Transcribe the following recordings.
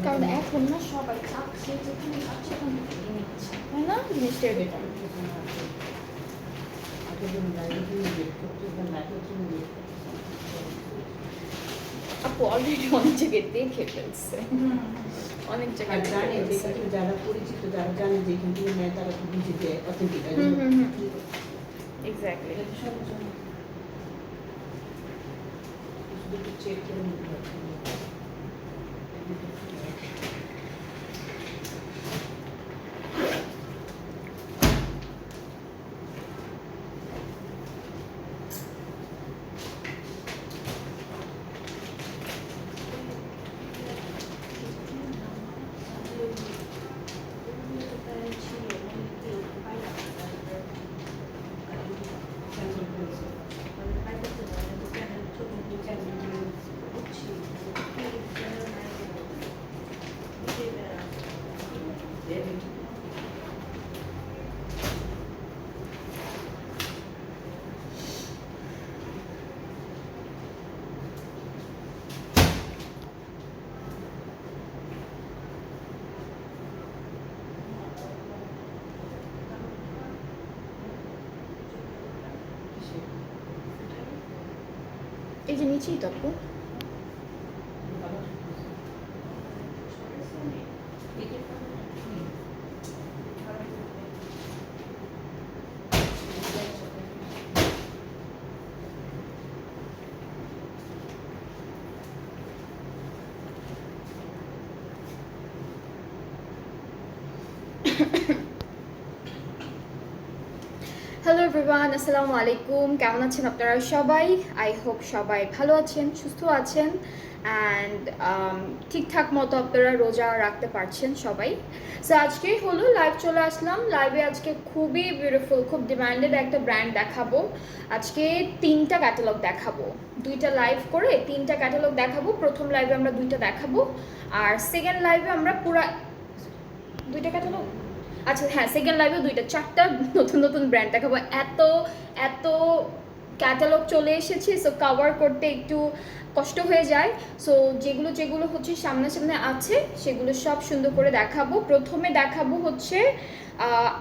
কারণ এখন না সবাই চাচ্ছে যেখানে চাচ্ছে ওখান থেকে কিনে নিচ্ছে, তাই না? জিনিসটা এরকম। আপু অলরেডি অনেক জায়গায় দেখে ফেলছে, অনেক জায়গায় যারা পরিচিত, যারা জানে যে এখান থেকে নেয়, তারা খুব বুঝিতে অথেন্টিক। এক্স্যাক্টলি। চেক করে নিতে হবে। এই যে নিচেই তো আপু। হ্যালো এভরিওয়ান, আসসালামু আলাইকুম। কেমন আছেন আপনারা সবাই? আই হোপ সবাই ভালো আছেন, সুস্থ আছেন, অ্যান্ড ঠিকঠাক মতো আপনারা রোজা রাখতে পারছেন সবাই। সো আজকে হলো লাইভ চলে আসলাম। লাইভে আজকে খুবই বিউটিফুল, খুব ডিমান্ডেড একটা ব্র্যান্ড দেখাবো। আজকে 3টা ক্যাটালগ দেখাবো, 2টা লাইভ করে 3টা ক্যাটালগ দেখাবো। প্রথম লাইভে আমরা 2টা দেখাবো, আর সেকেন্ড লাইভে আমরা পুরা 2টা ক্যাটালগ, আচ্ছা হ্যাঁ, সেকেন্ড লাইভে 4টা নতুন নতুন ব্র্যান্ড দেখাবো। এত এত ক্যাটালগ চলে এসেছে, সো কভার করতে একটু কষ্ট হয়ে যায়। সো যেগুলো যেগুলো হচ্ছে সামনে সামনে আছে সেগুলো সব সুন্দর করে দেখাবো। প্রথমে দেখাবো হচ্ছে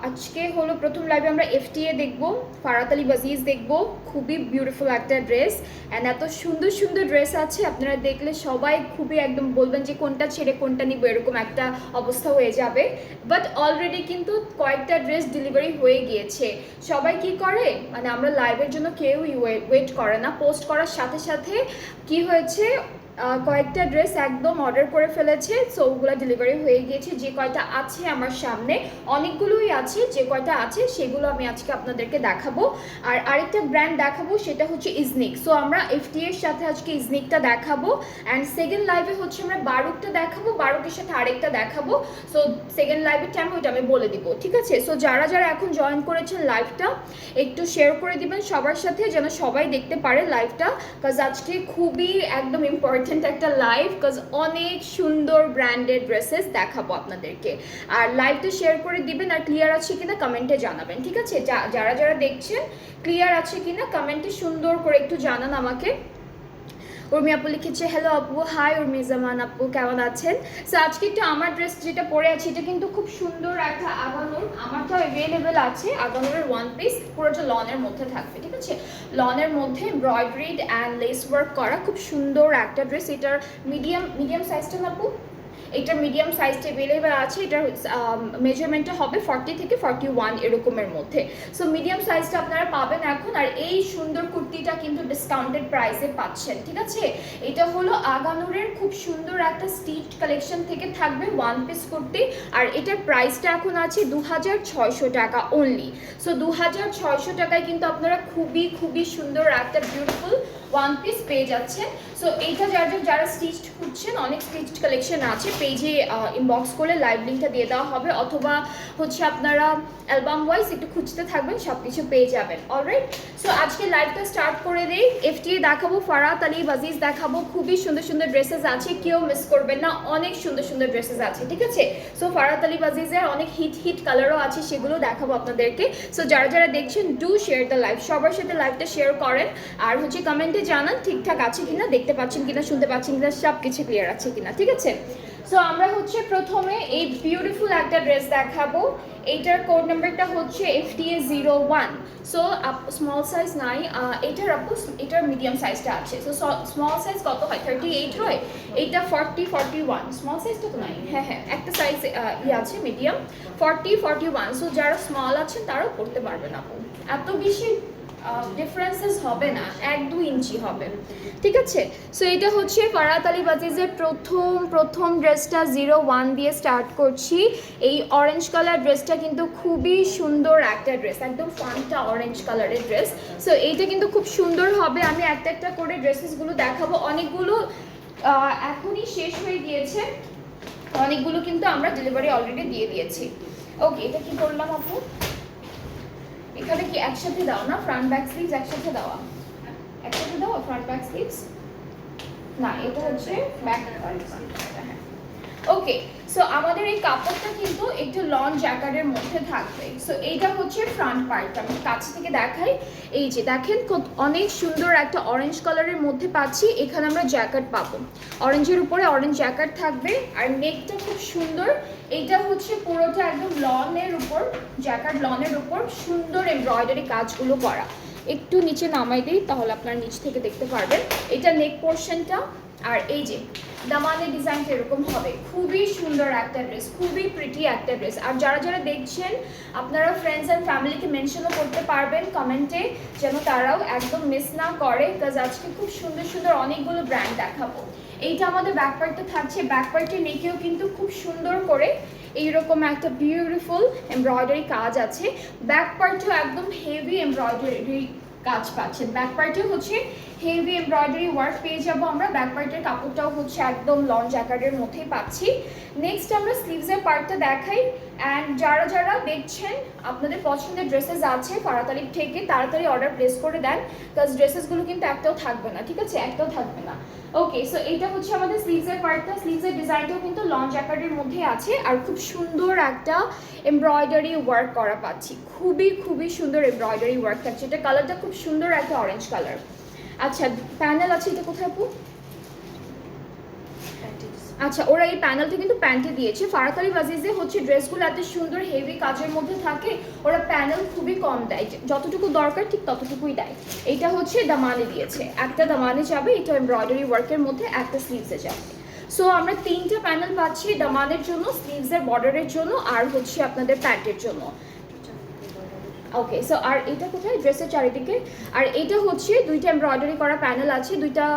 আজকে হলো প্রথম লাইভে আমরা এফটিএ দেখবো, ফারাত আলী বাজিজ দেখবো। খুবই বিউটিফুল একটা ড্রেস, অ্যান্ড এত সুন্দর সুন্দর ড্রেস আছে, আপনারা দেখলে সবাই খুবই একদম বলবেন যে কোনটা ছেড়ে কোনটা নিব, এরকম একটা অবস্থা হয়ে যাবে। বাট অলরেডি কিন্তু কয়েকটা ড্রেস ডেলিভারি হয়ে গিয়েছে। সবাই কি করে, মানে আমরা লাইভের জন্য কেউই ওয়েট করে না, পোস্ট করার সাথে সাথে কি হয়েছে, কয়েকটা ড্রেস একদম অর্ডার করে ফেলেছে। সো ওগুলো ডেলিভারি হয়ে গিয়েছে। যে কয়টা আছে আমার সামনে, অনেকগুলোই আছে, যে কয়টা আছে সেগুলো আমি আজকে আপনাদেরকে দেখাবো। আর আরেকটা ব্র্যান্ড দেখাবো, সেটা হচ্ছে ইজনিক। সো আমরা এফটি এর সাথে আজকে ইজনিকটা দেখাবো, অ্যান্ড সেকেন্ড লাইভে হচ্ছে আমরা বারুকটা দেখাবো, বারুকের সাথে আরেকটা দেখাবো। সো সেকেন্ড লাইভের টাইম ওইটা আমি বলে দিব, ঠিক আছে? সো যারা যারা এখন জয়েন করেছেন লাইভটা একটু শেয়ার করে দিবেন সবার সাথে, যেন সবাই দেখতে পারে লাইভটা, কাজ আজকে খুবই একদম ইম্পর্টেন্ট একটা লাইভ, কাজ অনেক সুন্দর ব্র্যান্ডেড ড্রেসেস দেখাবো আপনাদেরকে। আর লাইভটা শেয়ার করে দিবেন, আর ক্লিয়ার আছে কিনা কমেন্টে জানাবেন, ঠিক আছে? যারা যারা দেখছেন ক্লিয়ার আছে কিনা কমেন্টে সুন্দর করে একটু জানান আমাকে। উর্মি আপু লিখেছে হ্যালো আপু, হাই উর্মি জামান আপু, কেমন আছেন? সো আজকে একটু আমার ড্রেস যেটা পরে আছি, এটা কিন্তু খুব সুন্দর একটা আগানোর, আমারটাও অ্যাভেলেবেল আছে। আগানোরের ওয়ান পিস, পুরোটা লনের মধ্যে থাকবে, ঠিক আছে? লনের মধ্যে এমব্রয়ডারিড অ্যান্ড লেস ওয়ার্ক করা খুব সুন্দর একটা ড্রেস। এটার মিডিয়াম সাইজটা না আপু? এটা মিডিয়াম সাইজটা অ্যাভেলেবেল আছে। এটার মেজারমেন্টটা হবে 40 থেকে 41 এরকমের মধ্যে। সো মিডিয়াম সাইজটা আপনারা পাবেন এখন। আর এই সুন্দর কুর্তিটা কিন্তু ডিসকাউন্টেড প্রাইসে পাচ্ছেন, ঠিক আছে? এটা হলো আগানুরের খুব সুন্দর একটা স্টিচ কালেকশন থেকে থাকবে ওয়ান পিস কুর্তি, আর এটার প্রাইসটা এখন আছে 2600 টাকা অনলি। সো 2600 টাকায় কিন্তু আপনারা খুবই খুবই সুন্দর একটা বিউটিফুল ওয়ান পিস পেয়ে যাচ্ছেন। সো এইটা যারা স্টিচড খুঁজছেন, অনেক স্টিচড কালেকশন আছে, পেজে ইনবক্স করলে লাইভ লিঙ্কটা দিয়ে দেওয়া হবে, অথবা হচ্ছে আপনারা অ্যালবাম ওয়াইজ একটু খুঁজতে থাকবেন, সব কিছু পেয়ে যাবেন। অলরাইট, সো আজকে লাইভটা স্টার্ট করে দেই। এফটিএ দেখাবো, ফারাত আলী ওয়াজিজ দেখাবো, খুবই সুন্দর সুন্দর ড্রেসেস আছে, কেউ মিস করবেন না, অনেক সুন্দর সুন্দর ড্রেসেস আছে, ঠিক আছে। সো ফারাত আলী ওয়াজিজের অনেক হিট কালারও আছে, সেগুলো দেখাবো আপনাদেরকে। সো যারা দেখছেন ডু শেয়ার দ্য লাইভ, সবার সাথে লাইভটা শেয়ার করেন, আর হচ্ছে কমেন্টে জানান ঠিকঠাক আছে কিনা, দেখতে পাচ্ছেন কিনা, শুনতে পাচ্ছেন কিনা, সব কিছু ক্লিয়ার আছে কিনা, ঠিক আছে। সো আমরা হচ্ছে প্রথমে এই বিউটিফুল একটা ড্রেস দেখাবো। এইটার কোড নাম্বারটা হচ্ছে FTA 01। সো স্মল সাইজ নাই, এটার মিডিয়াম সাইজটা আছে। সো স্মল সাইজ কত হয়? 38 হয়, এইটা 41। স্মল সাইজটা তো নাই, হ্যাঁ একটা সাইজ আছে মিডিয়াম, 41। সো যারা স্মল আছেন তারাও পড়তে পারবেন আপু, এত বেশি ডিফারেন্সেস হবে না, 1-2 ইঞ্চি হবে, ঠিক আছে। সো এটা হচ্ছে ফারাত আলী ওয়াজিজের প্রথম ড্রেসটা 01 দিয়ে স্টার্ট করছি। এই অরেঞ্জ কালার ড্রেসটা কিন্তু খুবই সুন্দর একটা ড্রেস, একদম ফানটা অরেঞ্জ কালারের ড্রেস। সো এইটা কিন্তু খুব সুন্দর হবে। আমি একটা করে ড্রেসেসগুলো দেখাবো, অনেকগুলো এখনই শেষ হয়ে গিয়েছে, অনেকগুলো কিন্তু আমরা ডেলিভারি অলরেডি দিয়ে দিয়েছি। ওকে, এটা কি করলাম আপু? এখানে কি একসাথে দাও না, ফ্রন্ট ব্যাক স্লিভস একসাথে দেওয়া, একসাথে দাও ফ্রন্ট ব্যাক স্লিভস না, এটা হচ্ছে ব্যাক ফ্রন্ট। হ্যাঁ, ওকে। সো আমাদের এই কাপড়টা কিন্তু একটু লং জ্যাকেটের মধ্যে থাকবে। সো এইটা হচ্ছে ফ্রন্ট পার্টটা, আমি কাছ থেকে দেখাই। এই যে দেখেন, অনেক সুন্দর একটা অরেঞ্জ কালারের মধ্যে পাচ্ছি, এখানে আমরা জ্যাকেট পাবো, অরেঞ্জের উপরে অরেঞ্জ জ্যাকেট থাকবে, আর নেকটা খুব সুন্দর। এইটা হচ্ছে পুরোটা একদম লনের উপর, জ্যাকেট লনের উপর সুন্দর এমব্রয়ডারি কাজগুলো করা। একটু নিচে নামাই দিই, তাহলে আপনারা নিচ থেকে দেখতে পারবেন। এটা নেক পোর্শনটা, আর এই যে দামানের ডিজাইনটা এরকম হবে। খুবই সুন্দর একটা ড্রেস, খুবই প্রিটি একটা ড্রেস। আর যারা দেখছেন, আপনারা ফ্রেন্ডস অ্যান্ড ফ্যামিলিকে মেনশনও করতে পারবেন কমেন্টে, যেন তারাও একদম মিস না করে, বিকজ আজকে খুব সুন্দর সুন্দর অনেকগুলো ব্র্যান্ড দেখাবো। এইটা আমাদের ব্যাক পার্টটা থাকছে, ব্যাক পার্টের নেকেও কিন্তু খুব সুন্দর করে এইরকম একটা বিউটিফুল এমব্রয়ডারি কাজ আছে। ব্যাক পার্টেও একদম হেভি এমব্রয়ডারি কাজ পাচ্ছেন, ব্যাক পার্টে হচ্ছে হেভি এমব্রয়ডারি ওয়ার্ক পেয়ে যাবো আমরা। ব্যাক পার্টের কাপড়টাও হচ্ছে একদম লং জ্যাকেটের মধ্যেই পাচ্ছি। নেক্সট আমরা স্লিভসের পার্টটা দেখাই। অ্যান্ড যারা দেখছেন, আপনাদের পছন্দের ড্রেসেস আছে ফারাত আলী থেকে, তাড়াতাড়ি অর্ডার প্লেস করে দেন, বিকজ ড্রেসেসগুলো কিন্তু একটাও থাকবে না, ঠিক আছে, একটাও থাকবে না। ওকে, সো এইটা হচ্ছে আমাদের স্লিভসের পার্টটা। স্লিভসের ডিজাইনটাও কিন্তু লং জ্যাকেটের মধ্যে আছে, আর খুব সুন্দর একটা এমব্রয়ডারি ওয়ার্ক করা পাচ্ছি, খুবই সুন্দর এমব্রয়ডারি ওয়ার্ক থাকছে। এটা কালারটা খুব সুন্দর একটা অরেঞ্জ কালার। আচ্ছা, প্যানেল আছে, এটা কোথায় আপু? আচ্ছা, ওরা এই প্যানেলটা কিন্তু প্যান্টে দিয়েছে। ফারাত আলী ওয়াজিজে হচ্ছে ড্রেসগুলো এত সুন্দর হেভি কাজের মধ্যে থাকে, ওরা প্যানেল খুবই কম দেয়, যতটুকু দরকার ঠিক ততটুকুই দেয়। এইটা হচ্ছে দামানে দিয়েছে, একটা দামানে যাবে, এটা এমব্রয়ডারি ওয়ার্কের মধ্যে, একটা স্লিভসে যাবে। সো আমরা 3টা প্যানেল পাচ্ছি, দামানের জন্য, স্লিভসের বর্ডারের জন্য, আর হচ্ছে আপনাদের প্যান্টের জন্য। ওকে, সো আর এটা কোথায়? ড্রেসের চারিদিকে। আর এটা হচ্ছে 2টা এমব্রয়ডারি করা প্যানেল আছে, 2টা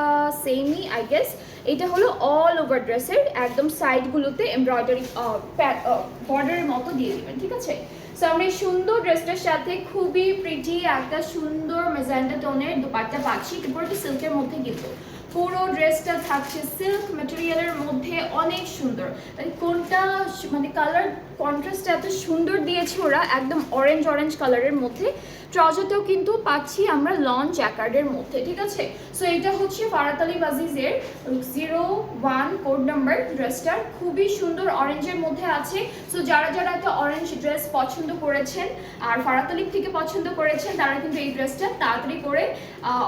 সেমই আই গেস। এটা হলো অল ওভার ড্রেসের একদম সাইডগুলোতে এমব্রয়ডারি বর্ডারের মতো দিয়ে দিবেন, ঠিক আছে। সো আমরা এই সুন্দর ড্রেসটার সাথে খুবই প্রিটি একটা সুন্দর ম্যাজেন্টা টোনের দুপাট্টা পাচ্ছি, পুরোটা সিল্কের মধ্যে কিন্তু। পুরো ড্রেসটা থাকছে সিল্ক ম্যাটেরিয়ালের মধ্যে, অনেক সুন্দর। কোনটা মানে কালার কন্ট্রাস্ট এত সুন্দর দিয়েছে ওরা, একদম অরেঞ্জ কালারের মধ্যে। ট্রাউজারটাও কিন্তু পাচ্ছি আমরা লং জ্যাকার্ডের মধ্যে, ঠিক আছে। সো এটা হচ্ছে ফারাত আলী ওয়াজিজের 01 কোড নাম্বার ড্রেসটার, খুবই সুন্দর অরেঞ্জের মধ্যে আছে। সো যারা একটা অরেঞ্জ ড্রেস পছন্দ করেছেন আর ফারাত আলী থেকে পছন্দ করেছেন, তারা কিন্তু এই ড্রেসটা তাড়াতাড়ি করে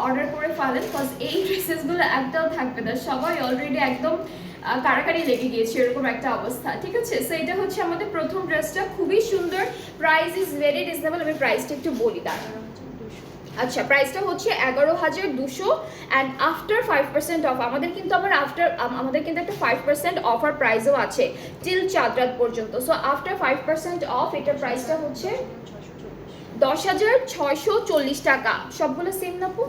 অর্ডার করে ফেলেন, বিকজ এই ড্রেসেসগুলো একটাও থাকবে না, সবাই অলরেডি একদম কারাকারি লেগে গিয়েছে, এরকম একটা অবস্থা, ঠিক আছে। সো এটা হচ্ছে আমাদের প্রথম ড্রেসটা, খুবই সুন্দর। প্রাইস ইজ ভেরি রিজনেবল, আমি প্রাইসটা একটু বলি দাঁড়ান। আচ্ছা, প্রাইসটা হচ্ছে 11,200 অ্যান্ড আফটার 5% অফ। আমাদের কিন্তু আমাদের কিন্তু একটা 5% অফার প্রাইসও আছে টিল চাঁদ রাত পর্যন্ত। সো আফটার 5% অফ এটার প্রাইসটা হচ্ছে 10,640 টাকা। সবগুলো সেম না আপু?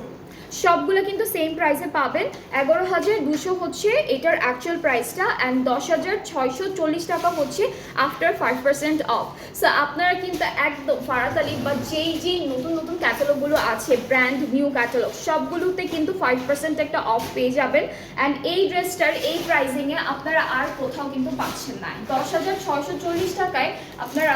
সবগুলো কিন্তু সেম প্রাইসে পাবেন। 11,200 হচ্ছে এটার অ্যাকচুয়াল প্রাইসটা, অ্যান্ড 10,640 টাকা হচ্ছে আফটার 5% অফ। সো আপনারা কিন্তু একদম ফারাত আলী বা যেই নতুন নতুন ক্যাটালগুলো আছে, ব্র্যান্ড নিউ ক্যাটালগ, সবগুলোতে কিন্তু 5% একটা অফ পেয়ে যাবেন। অ্যান্ড এই ড্রেসটার এই প্রাইসিংয়ে আপনারা আর কোথাও কিন্তু পাচ্ছেন না। 10,640 টাকায় আপনারা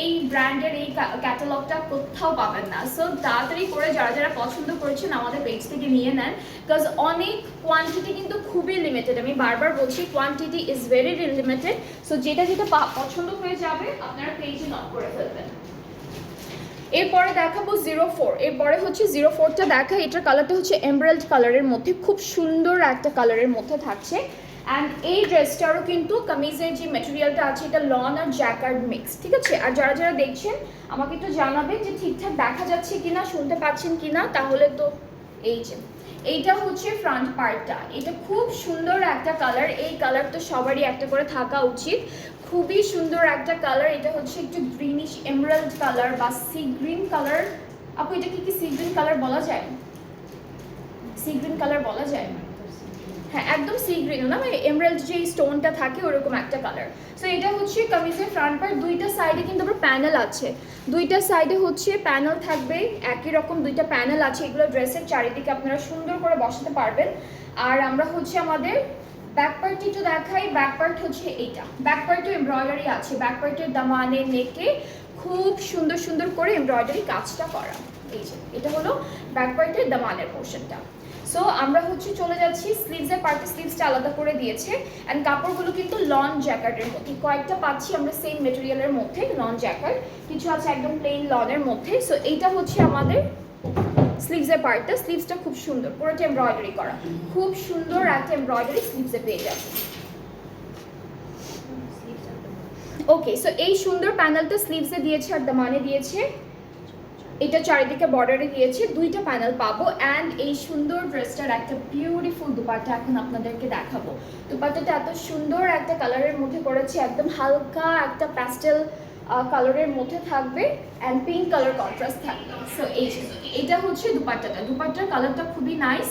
এই ব্র্যান্ডের এই ক্যাটালগটা কোথাও পাবেন না। সো তাড়াতাড়ি করে যারা যারা পছন্দ করেছেন আমাদের পেজ থেকে নিয়ে নেন, বিকজ অনেক কোয়ান্টিটি কিন্তু খুবই লিমিটেড। আমি বারবার বলছি quantity is very limited. So যেটা পছন্দ হয়ে যাবে আপনারা পেজে নক করে ফেলবেন। এরপরে দেখাবো 04। এরপরে হচ্ছে 04টা দেখা। এটার কালারটা হচ্ছে এমরাল্ড কালারের মধ্যে, খুব সুন্দর একটা কালারের মধ্যে থাকছে। অ্যান্ড এই ড্রেসটারও কিন্তু কামিজের যে মেটেরিয়ালটা আছে এটা লন আর জ্যাকার্ড মিক্স, ঠিক আছে? আর যারা যারা দেখছেন আমাকে একটু জানাবেন যে ঠিকঠাক দেখা যাচ্ছে কিনা, শুনতে পাচ্ছেন কিনা। তাহলে তো এই যে এইটা হচ্ছে ফ্রন্ট পার্টটা, এটা খুব সুন্দর একটা কালার। এই কালার তো সবারই একটা করে থাকা উচিত, খুবই সুন্দর একটা কালার। এটা হচ্ছে একটু গ্রিনিশ এমরাল্ড কালার বা সি গ্রিন কালার। আপু এটাকে কি সি গ্রিন কালার বলা যায়? সি গ্রিন কালার বলা যায়? হ্যাঁ, একদম সি গ্রিন না, মানে এমরাল্ড যে স্টোনটা থাকে ওরকম একটা কালার। সো এটা হচ্ছে কামিজের ফ্রন্ট পার্ট। দুইটা সাইডে কিন্তু আবার প্যানেল আছে, দুইটা সাইডে হচ্ছে প্যানেল থাকবে, একই রকম দুইটা প্যানেল আছে। এগুলো ড্রেসের চারিদিকে আপনারা সুন্দর করে বসাতে পারবেন। আর আমরা হচ্ছে আমাদের ব্যাক পার্টটি একটু দেখাই। ব্যাক পার্ট হচ্ছে এইটা, ব্যাক পার্টে এমব্রয়ডারি আছে। ব্যাক পার্টের দামানে নেকে খুব সুন্দর সুন্দর করে এমব্রয়ডারি কাজটা করা। এই যে এটা হলো ব্যাক পার্টের দামানের পোর্শনটা। সো আমরা হচ্ছে চলে যাচ্ছি স্লিভসের পার্টে। স্লিভসটা আলাদা করে দিয়েছে। অ্যান্ড কাপড়গুলো কিন্তু লন জ্যাকেটের মধ্যে, কয়েকটা পাচ্ছি আমরা সেম মেটেরিয়ালের মধ্যে লন জ্যাকেট, কিছু আছে একদম প্লেন লনের মধ্যে। সো এইটা হচ্ছে আমাদের স্লিভসের পার্টটা। স্লিভসটা খুব সুন্দর, পুরোটা এমব্রয়ডারি করা, খুব সুন্দর একটা এমব্রয়ডারি স্লিভসে পেয়ে যাবে। ওকে, সো এই সুন্দর প্যানেলটা স্লিভসে দিয়েছে আর দামানে দিয়েছে, এটা চারিদিকে বর্ডারে দিয়েছে, দুইটা প্যানেল পাবো। অ্যান্ড এই সুন্দর ড্রেসটার একটা বিউটিফুল দুপাট্টা এখন আপনাদেরকে দেখাবো। দুপাট্টাটা এত সুন্দর একটা কালারের মধ্যে করেছে, একদম হালকা একটা প্যাস্টেল কালারের মধ্যে থাকবে অ্যান্ড পিঙ্ক কালার কন্ট্রাস্ট থাকবে। সো এইটা হচ্ছে দুপাট্টাটা। দুপাট্টার কালারটা খুবই নাইস,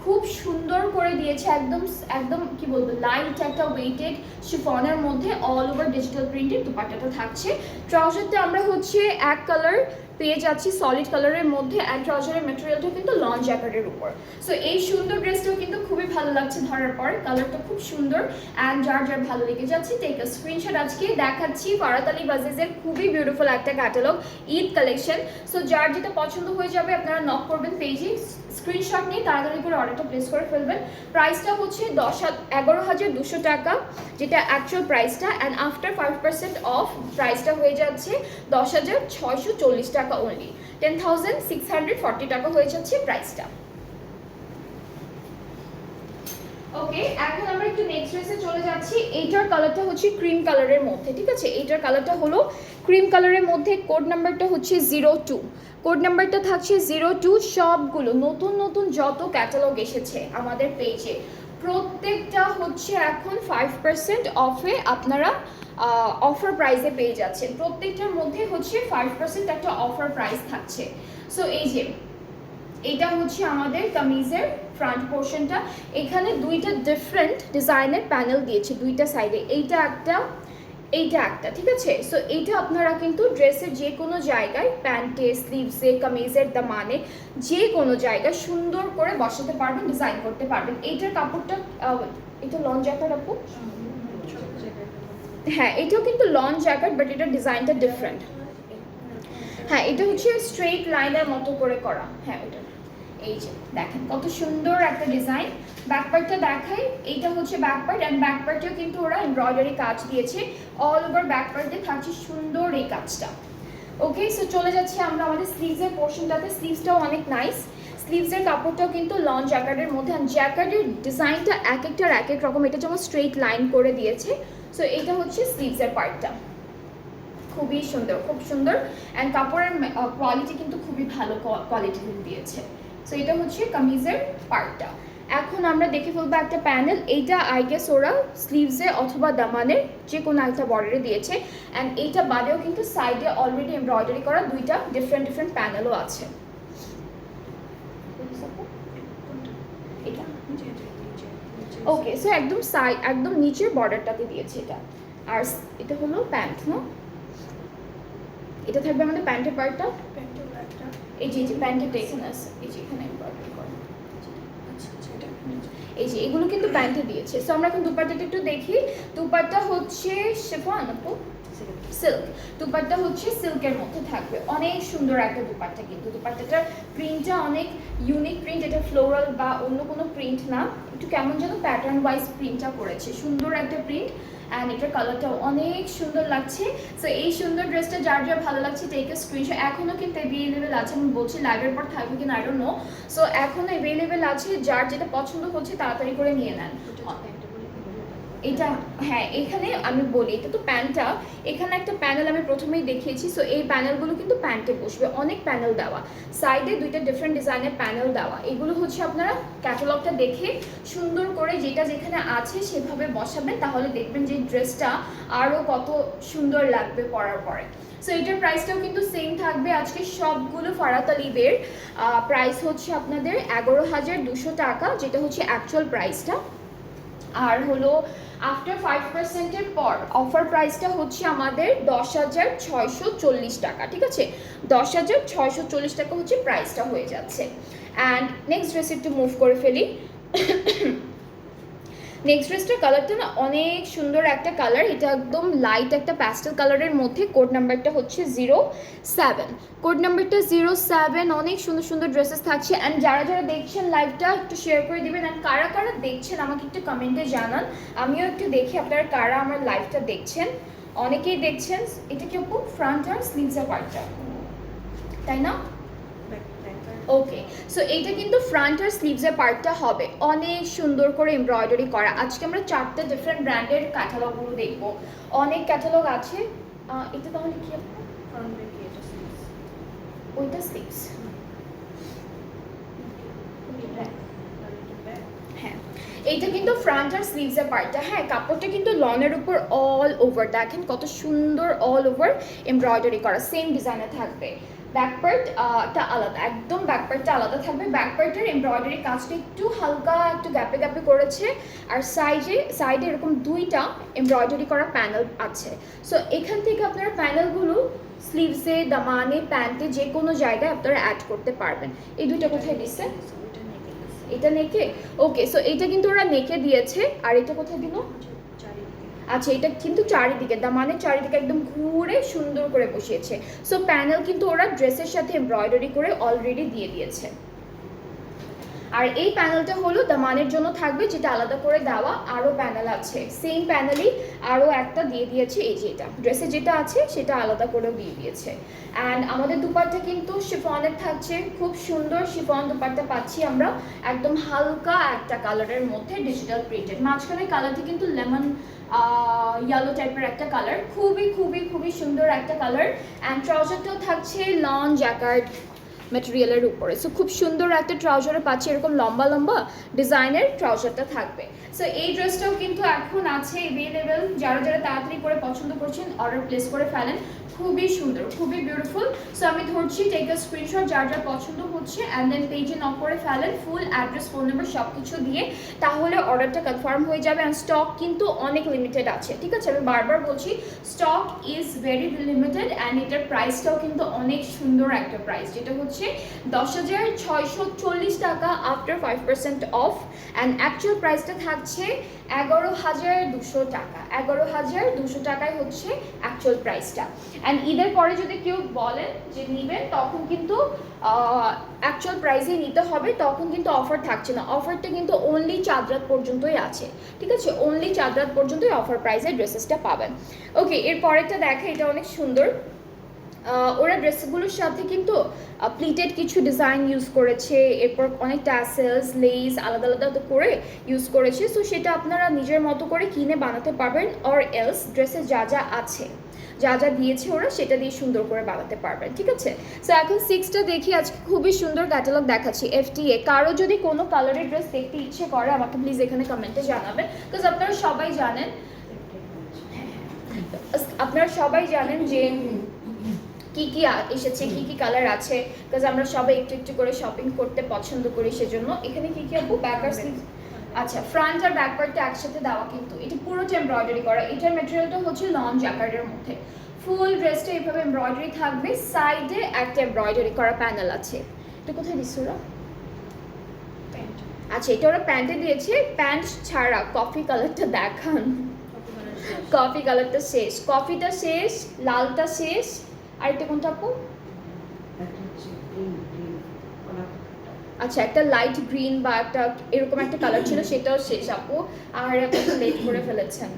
খুব সুন্দর করে দিয়েছে, একদম একদম কি বলবো লাইট একটা ওয়েটেড শিফনের মধ্যে অল ওভার ডিজিটাল প্রিন্টেড দুপাট্টাটা থাকছে। ট্রাউজারটা আমরা হচ্ছে এক কালার পেয়ে যাচ্ছি সলিড কালারের মধ্যে, অ্যান্ড ট্রাউজারের মেটেরিয়ালটা কিন্তু লন জ্যাকেটের উপর। সো এই সুন্দর ড্রেসটাও কিন্তু খুবই ভালো লাগছে ধরার পর, কালারটা খুব সুন্দর। অ্যান্ড যার ভালো লেগে যাচ্ছে টেক আ স্ক্রিনশট। আজকে দেখাচ্ছি ফারাত আলী বাজিজের খুবই বিউটিফুল একটা ক্যাটালগ, ঈদ কালেকশন। সো যার যেটা পছন্দ হয়ে যাবে আপনারা নক করবেন পেজে, স্ক্রিনশট নিয়ে তাড়াতাড়ি করে অর্ডারটা প্লেস করে ফেলবেন। প্রাইসটা হচ্ছে 11,200 টাকা, যেটা অ্যাকচুয়াল প্রাইসটা। অ্যান্ড আফটার 5% অফ প্রাইসটা হয়ে যাচ্ছে 10,640 টাকা অনলি, 10,640 টাকা হয়ে যাচ্ছে প্রাইসটা। ওকে, এখন আমরা একটু নেক্সট ড্রেসে চলে যাচ্ছি। এইটার কালারটা হচ্ছে ক্রিম কালারের মধ্যে, ঠিক আছে? এইটার কালারটা হলো ক্রিম কালারের মধ্যে, কোড নাম্বারটা হচ্ছে 02, কোড নাম্বারটা থাকছে 02। সবগুলো নতুন নতুন যত ক্যাটালগ এসেছে আমাদের পেজে প্রত্যেকটা হচ্ছে এখন 5% অফে আপনারা অফার প্রাইসে পেয়ে যাচ্ছেন। প্রত্যেকটার মধ্যে হচ্ছে 5% একটা অফার প্রাইস থাকছে। সো এই যে এটা হচ্ছে আমাদের কামিজের ফ্রন্ট পোর্শনটা। এখানে দুইটা ডিফারেন্ট ডিজাইনের প্যানেল দিয়েছে দুইটা সাইডে, এইটা একটা এইটা একটা, ঠিক আছে? সো এইটা আপনারা কিন্তু ড্রেসের যে কোনো জায়গায়, প্যান্টে, স্লিভসে, কামিজের দামানে, যে কোনো জায়গায় সুন্দর করে বসাতে পারবেন, ডিজাইন করতে পারবেন। এইটার কাপড়টা এটা লন জ্যাকেট আপু, হ্যাঁ এটাও কিন্তু লন জ্যাকেট, বাট এটার ডিজাইনটা ডিফারেন্ট। হ্যাঁ এটা হচ্ছে স্ট্রেট লাইনের মতো করে করা। হ্যাঁ ওটা এই যে দেখেন কত সুন্দর একটা ডিজাইন। ব্যাক পার্টটা দেখাই, এইটা হচ্ছে ব্যাক পার্ট। অ্যান্ড ব্যাক পার্টেও কিন্তু ওরা এমব্রয়ডারি কাজ দিয়েছে, অল ওভার ব্যাক পার্টে থাকছে সুন্দর এই কাজটা। ওকে, সো চলে যাচ্ছি আমরা আমাদের স্লিভসের পোর্শনটাতে। স্লিভসটাও অনেক নাইস, স্লিভসের কাপড়টাও কিন্তু লন জ্যাকেটের মধ্যে। অ্যান্ড জ্যাকেটের ডিজাইনটা এক একটার এক এক রকম, এটা যেমন স্ট্রেট লাইন করে দিয়েছে। সো এইটা হচ্ছে স্লিভসের পার্টটা, খুবই সুন্দর, খুব সুন্দর। অ্যান্ড কাপড়ের কোয়ালিটি কিন্তু খুবই ভালো কোয়ালিটির দিয়েছে। সো এটা হচ্ছে কামিজের পার্টটা। এখন আমরা দেখে ফেলবো একটা প্যানেল। এইটা আই গেস ওরা স্লিভসে অথবা দামানের যে কোনো একটা বর্ডারে দিয়েছে। অ্যান্ড এইটা বাদেও কিন্তু সাইডে অলরেডি এমব্রয়ডারি করা দুইটা ডিফারেন্ট প্যানেলও আছে। ওকে, সো একদম সাইড একদম নিচের বর্ডারটাতে দিয়েছে এটা। আর এটা হলো প্যান্ট, না এটা থাকবে আমাদের প্যান্টের পার্টটা। এই যে প্যান্টের এখানে আছে, এই যে এখানে এমব্রয়ডারি করা। এই যে এগুলো কিন্তু প্যান্টে দিয়েছে। সো আমরা এখন দুপাট্টাটা একটু দেখি। দুপাট্টা হচ্ছে শিফন, আপু সিল্ক। দুপাট্টা হচ্ছে সিল্কের মধ্যে থাকবে, অনেক সুন্দর একটা দুপাট্টা। কিন্তু দুপাট্টাটার প্রিন্টটা অনেক ইউনিক প্রিন্ট, এটা ফ্লোরাল বা অন্য কোনো প্রিন্ট না, একটু কেমন যেন প্যাটার্ন ওয়াইজ প্রিন্টটা করেছে, সুন্দর একটা প্রিন্ট। অ্যান্ড এটার কালারটাও অনেক সুন্দর লাগছে। সো এই সুন্দর ড্রেসটা যার যার ভালো লাগছে টেক এ স্ক্রিনশট। এখনও কিন্তু অ্যাভেলেবেল আছে, আমি বলছি লাইভের পর থাকবে কিনা আই ডোন্ট নো। সো এখনও অ্যাভেলেবেল আছে, যার যেটা পছন্দ হচ্ছে তাড়াতাড়ি করে নিয়ে নেন। এটা হ্যাঁ, এখানে আমি বলি এটা তো প্যান্টটা, এখানে একটা প্যানেল আমি প্রথমেই দেখিয়েছি। সো এই প্যানেলগুলো কিন্তু প্যান্টে বসবে, অনেক প্যানেল দেওয়া, সাইডে দুইটা ডিফারেন্ট ডিজাইনের প্যানেল দেওয়া। এগুলো হচ্ছে আপনারা ক্যাটালগটা দেখে সুন্দর করে যেটা যেখানে আছে সেভাবে বসাবেন, তাহলে দেখবেন যে ড্রেসটা আরও কত সুন্দর লাগবে পরার পরে। সো এটার প্রাইসটাও কিন্তু সেম থাকবে। আজকে সবগুলো ফারাত আলিবের প্রাইস হচ্ছে আপনাদের 11,200 টাকা, যেটা হচ্ছে অ্যাকচুয়াল প্রাইসটা। আর হলো আফটার 5%-এর পর অফার প্রাইসটা হচ্ছে আমাদের 10,640 টাকা, ঠিক আছে? 10,640 টাকা হচ্ছে প্রাইসটা হয়ে যাচ্ছে। অ্যান্ড নেক্সট ড্রেস একটু মুভ করে ফেলি। নেক্সট ড্রেসটার কালারটা না অনেক সুন্দর একটা কালার, এটা একদম লাইট একটা প্যাস্টেল কালারের মধ্যে। কোড নাম্বারটা হচ্ছে 07, কোড নাম্বারটা 07। অনেক সুন্দর সুন্দর ড্রেসেস থাকছে। অ্যান্ড যারা যারা দেখছেন লাইভটা একটু শেয়ার করে দিবেন। অ্যান্ড কারা কারা দেখছেন আমাকে একটু কমেন্টে জানান, আমিও একটু দেখি আপনারা কারা আমার লাইভটা দেখছেন। অনেকেই দেখছেন। এটা কি আপু ফ্রন্ট আর স্লিভসের পার্টটা, তাই না? ওকে, সো এইটা কিন্তু ফ্রন্ট আর স্লিভসের পার্টটা হবে অনেক সুন্দর করে এমব্রয়ডারি করা। আজকে আমরা 4টা ডিফারেন্ট ব্র্যান্ডের ক্যাটালগুলো দেখবো, অনেক ক্যাটালগ আছে। এটা তাহলে কি ওইটা স্লিভস? হ্যাঁ, এইটা কিন্তু ফ্রন্ট আর স্লিভসের পার্টটা। হ্যাঁ, কাপড়টা কিন্তু লনের উপর অল ওভার, দেখেন কত সুন্দর অল ওভার এমব্রয়ডারি করা, সেম ডিজাইনে থাকবে। ব্যাক পার্টটা আলাদা, একদম ব্যাক পার্টটা আলাদা থাকবে। ব্যাক পার্টের এমব্রয়ডারি কাজটা একটু হালকা একটু গ্যাপে গ্যাপে করেছে। আর সাইডে এরকম দুইটা এমব্রয়ডারি করা প্যানেল আছে। সো এখান থেকে আপনারা প্যানেলগুলো স্লিভসে, দামানে, প্যান্টে যে কোনো জায়গায় আপনারা অ্যাড করতে পারবেন। এই দুইটা কোথায় দিচ্ছে? এটা নেকে। ওকে, সো এইটা কিন্তু ওরা নেকে দিয়েছে। আর এটা কোথায় দিল? আচ্ছা, এটা কিন্তু চারিদিকে, দামানের চারিদিকে একদম ঘুরে সুন্দর করে বসিয়েছে। সো প্যানেল কিন্তু ওরা ড্রেসের সাথে এমব্রয়ডারি করে অলরেডি দিয়ে দিয়েছে। আর এই প্যানেলটা হলো দামানের জন্য থাকবে, যেটা আলাদা করে দেওয়া। আরও প্যানেল আছে, সেম প্যানেলই আরও একটা দিয়ে দিয়েছে। এই যে এটা ড্রেসে যেটা আছে সেটা আলাদা করেও দিয়ে দিয়েছে। অ্যান্ড আমাদের দুপাট্টা কিন্তু শিফনের থাকছে, খুব সুন্দর শিফন দুপাট্টা পাচ্ছি আমরা, একদম হালকা একটা কালারের মধ্যে ডিজিটাল প্রিন্টেড। মাঝখানে কালারটি কিন্তু লেমন ইয়েলো টাইপের একটা কালার, খুবই খুবই খুবই সুন্দর একটা কালার। অ্যান্ড ট্রাউজারটাও থাকছে লন জ্যাকার্ড ম্যাটেরিয়ালের উপরে। সো খুব সুন্দর একটা ট্রাউজারে পাচ্ছি, এরকম লম্বা লম্বা ডিজাইনের ট্রাউজারটা থাকবে। সো এই ড্রেসটাও কিন্তু এখন আছে অ্যাভেলেবেল, যারা যারা তাড়াতাড়ি করে পছন্দ করছেন অর্ডার প্লেস করে ফেলেন। খুবই সুন্দর, খুবই বিউটিফুল। সো আমি ধরছি, টেক আ স্ক্রিনশট যার যার পছন্দ হচ্ছে, অ্যান্ড দেন পেজে নক করে ফেলেন, ফুল অ্যাড্রেস, ফোন নাম্বার সব কিছু দিয়ে, তাহলে অর্ডারটা কনফার্ম হয়ে যাবে। অ্যান্ড স্টক কিন্তু অনেক লিমিটেড আছে, ঠিক আছে? আমি বারবার বলছি stock is very limited. And এটার প্রাইসটাও কিন্তু অনেক সুন্দর একটা প্রাইস, যেটা হচ্ছে 10,640 টাকা আফটার 5% অফ। অ্যান্ড অ্যাকচুয়াল প্রাইসটা থাকছে 11,200 টাকা। 11,200 টাকায় হচ্ছে অ্যাকচুয়াল প্রাইসটা। অ্যান্ড ঈদের পরে যদি কেউ বলেন যে নেবেন, তখন কিন্তু অ্যাকচুয়াল প্রাইসেই নিতে হবে, তখন কিন্তু অফার থাকছে না। অফারটা কিন্তু অনলি চাঁদ রাত পর্যন্তই আছে, ঠিক আছে? অনলি চাঁদ রাত পর্যন্তই অফার প্রাইসে ড্রেসেসটা পাবেন। ওকে, এর পরেরটা দেখা, এটা অনেক সুন্দর। ওরা ড্রেসগুলোর সাথে কিন্তু প্লিটেড কিছু ডিজাইন ইউজ করেছে, এরপর অনেক ট্যাসেলস, লেস আলাদা আলাদা করে ইউজ করেছে। সো সেটা আপনারা নিজের মতো করে কিনে বানাতে পারবেন, অর এলস ড্রেসে যা যা আছে, যা যা দিয়েছে ওরা সেটা দিয়ে সুন্দর করে বানাতে পারবেন, ঠিক আছে? সো এখন 6টা দেখি। আজকে খুবই সুন্দর ক্যাটালগ দেখাচ্ছি FTA। কারো যদি কোনো কালারের ড্রেস দেখতে ইচ্ছে করে আমাকে প্লিজ এখানে কমেন্টে জানাবেন, বিকজ আপনারা সবাই জানেন যে কি কি এসেছে, কি কি কালার আছে, বিকজ আমরা সবাই একটু একটু করে শপিং করতে পছন্দ করি। সেজন্য এখানে কি কি আপু? ব্যাক আর স্লিভ, আচ্ছা, ফ্রন্ট আর ব্যাক পার্টটা একসাথে দেওয়া, কিন্তু এটা পুরোটা এমব্রয়ডারি করা। এটার ম্যাটেরিয়ালটা হচ্ছে লন জ্যাকার্ডের মধ্যে। ফুল ড্রেসটা এইভাবে এমব্রয়ডারি থাকবে, সাইডে একটা এমব্রয়ডারি করা প্যানেল আছে। এটা কোথায় দিচ্ছ ওরা? আচ্ছা, এটা ওরা প্যান্টে দিয়েছে। প্যান্ট ছাড়া কফি কালারটা দেখান। কফি কালারটা শেষ, কফিটা শেষ, লালটা শেষ, আর এটা কোনটা আপু? আচ্ছা, একটা লাইট গ্রিন বা একটা এরকম একটা কালার ছিল, সেটাও শেষ আপু। আর একটু লেট করে ফেলেছেন।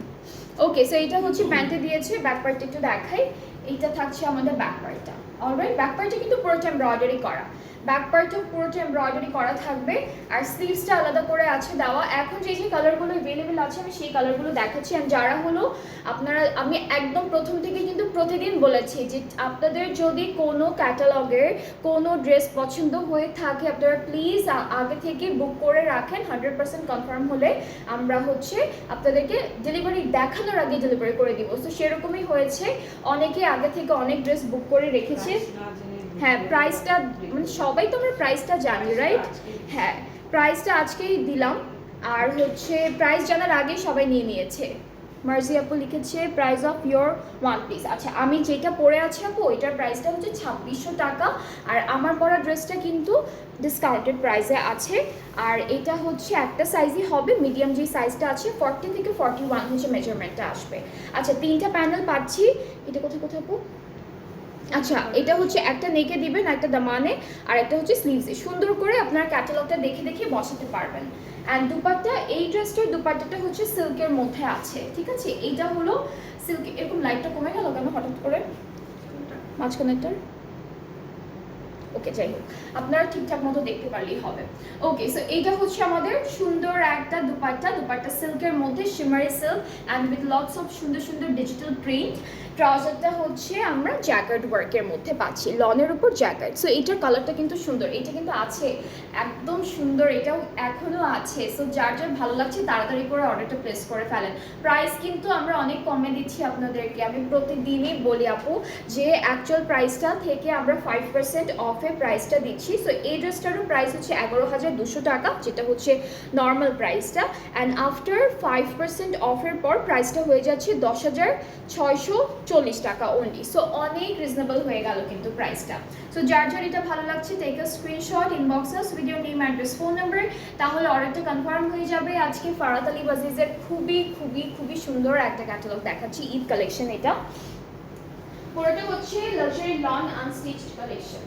ওকে, সো এটা হচ্ছে প্যান্টে দিয়েছে। ব্যাক পার্টটা একটু দেখাই। এইটা থাকছে আমাদের ব্যাক পার্টটা। অলরাইট, ব্যাক পার্টটা কিন্তু পুরোটা এমব্রয়ডারি করা। ব্যাক পার্টও পুরোটা এমব্রয়ডারি করা থাকবে, আর স্লিভসটা আলাদা করে আছে দেওয়া। এখন যে যে কালারগুলো অ্যাভেলেবেল আছে আমি সেই কালারগুলো দেখাচ্ছি। অ্যান্ড যারা হলো আপনারা, আমি একদম প্রথম থেকে কিন্তু প্রতিদিন বলেছি যে আপনাদের যদি কোনো ক্যাটালগের কোনো ড্রেস পছন্দ হয়ে থাকে আপনারা প্লিজ আগে থেকে বুক করে রাখেন। 100% কনফার্ম হলে আমরা হচ্ছে আপনাদেরকে ডেলিভারি দেখানোর আগে ডেলিভারি করে দিব। তো সেরকমই হয়েছে, অনেকে আগে থেকে অনেক ড্রেস বুক করে রেখেছে। হ্যাঁ, প্রাইসটা মানে সবাই তো আমরা প্রাইসটা জানি, রাইট? হ্যাঁ, প্রাইসটা আজকেই দিলাম। আর হচ্ছে প্রাইস জানার আগেই সবাই নিয়ে নিয়েছে। মার্জি আপু লিখেছে price of your one piece. আচ্ছা, আমি যেটা পরে আছি আপু ওইটার প্রাইসটা হচ্ছে 2600 টাকা। আর আমার পরা ড্রেসটা কিন্তু ডিসকাউন্টেড প্রাইসে আছে। আর এটা হচ্ছে একটা সাইজই হবে, মিডিয়াম যে সাইজটা আছে 40 থেকে 41 হচ্ছে মেজারমেন্টটা আসবে। আচ্ছা, 3টা প্যানেল পাচ্ছি। এটা কোথায় কোথায় আপু? আচ্ছা, এটা হচ্ছে একটা নেকে দিবেন, একটা দামানে, আর একটা হচ্ছে স্লিভসে। সুন্দর করে আপনার ক্যাটালগটা দেখে দেখে বসাতে পারবেন। অ্যান্ড দুপাট্টা, এই ড্রেসটার দুপাট্টাটা হচ্ছে সিল্কের মধ্যে আছে, ঠিক আছে? এইটা হলো সিল্ক। এরকম লাইটটা কমে গেল কেন হঠাৎ করে মাঝখানেরটার? ওকে, যাই হোক, আপনারা ঠিকঠাক মতো দেখতে পারলেই হবে। ওকে, সো এইটা হচ্ছে আমাদের সুন্দর একটা দুপাট্টা। দুপাট্টা সিল্কের মধ্যে, শিমারি silk and with lots of সুন্দর সুন্দর ডিজিটাল প্রিন্ট। ট্রাউজারটা হচ্ছে আমরা জ্যাকার্ড ওয়ার্কের মধ্যে পাচ্ছি, লনের উপর জ্যাকার্ড। সো এইটার কালারটা কিন্তু সুন্দর, এটা কিন্তু আছে একদম সুন্দর, এটাও এখনও আছে। সো যার যার ভালো লাগছে তাড়াতাড়ি করে অর্ডারটা প্লেস করে ফেলেন। প্রাইস কিন্তু আমরা অনেক কমে দিচ্ছি আপনাদেরকে, আমি প্রতিদিনই বলি আপু যে অ্যাকচুয়াল প্রাইসটা থেকে আমরা 5% অফে প্রাইসটা দিচ্ছি। সো এই ড্রেসটারও প্রাইস হচ্ছে 11,200 টাকা, যেটা হচ্ছে নর্মাল প্রাইসটা। অ্যান্ড আফটার 5% অফের পর প্রাইসটা হয়ে যাচ্ছে 10,640 টাকা অনলি। সো অনেক রিজনেবল হয়ে গেল কিন্তু প্রাইসটা। সো যার যার এটা ভালো লাগছে take a screenshot, inbox us with your name, address, phone number, তাহলে অর্ডারটা কনফার্ম হয়ে যাবে। আজকে ফারাত আলী বাজিজের খুবই খুবই খুবই সুন্দর একটা ক্যাটালগ দেখাচ্ছি, ঈদ কালেকশন। এটা পুরোটা হচ্ছে লাক্সারি লন আনস্টিচড কালেকশন।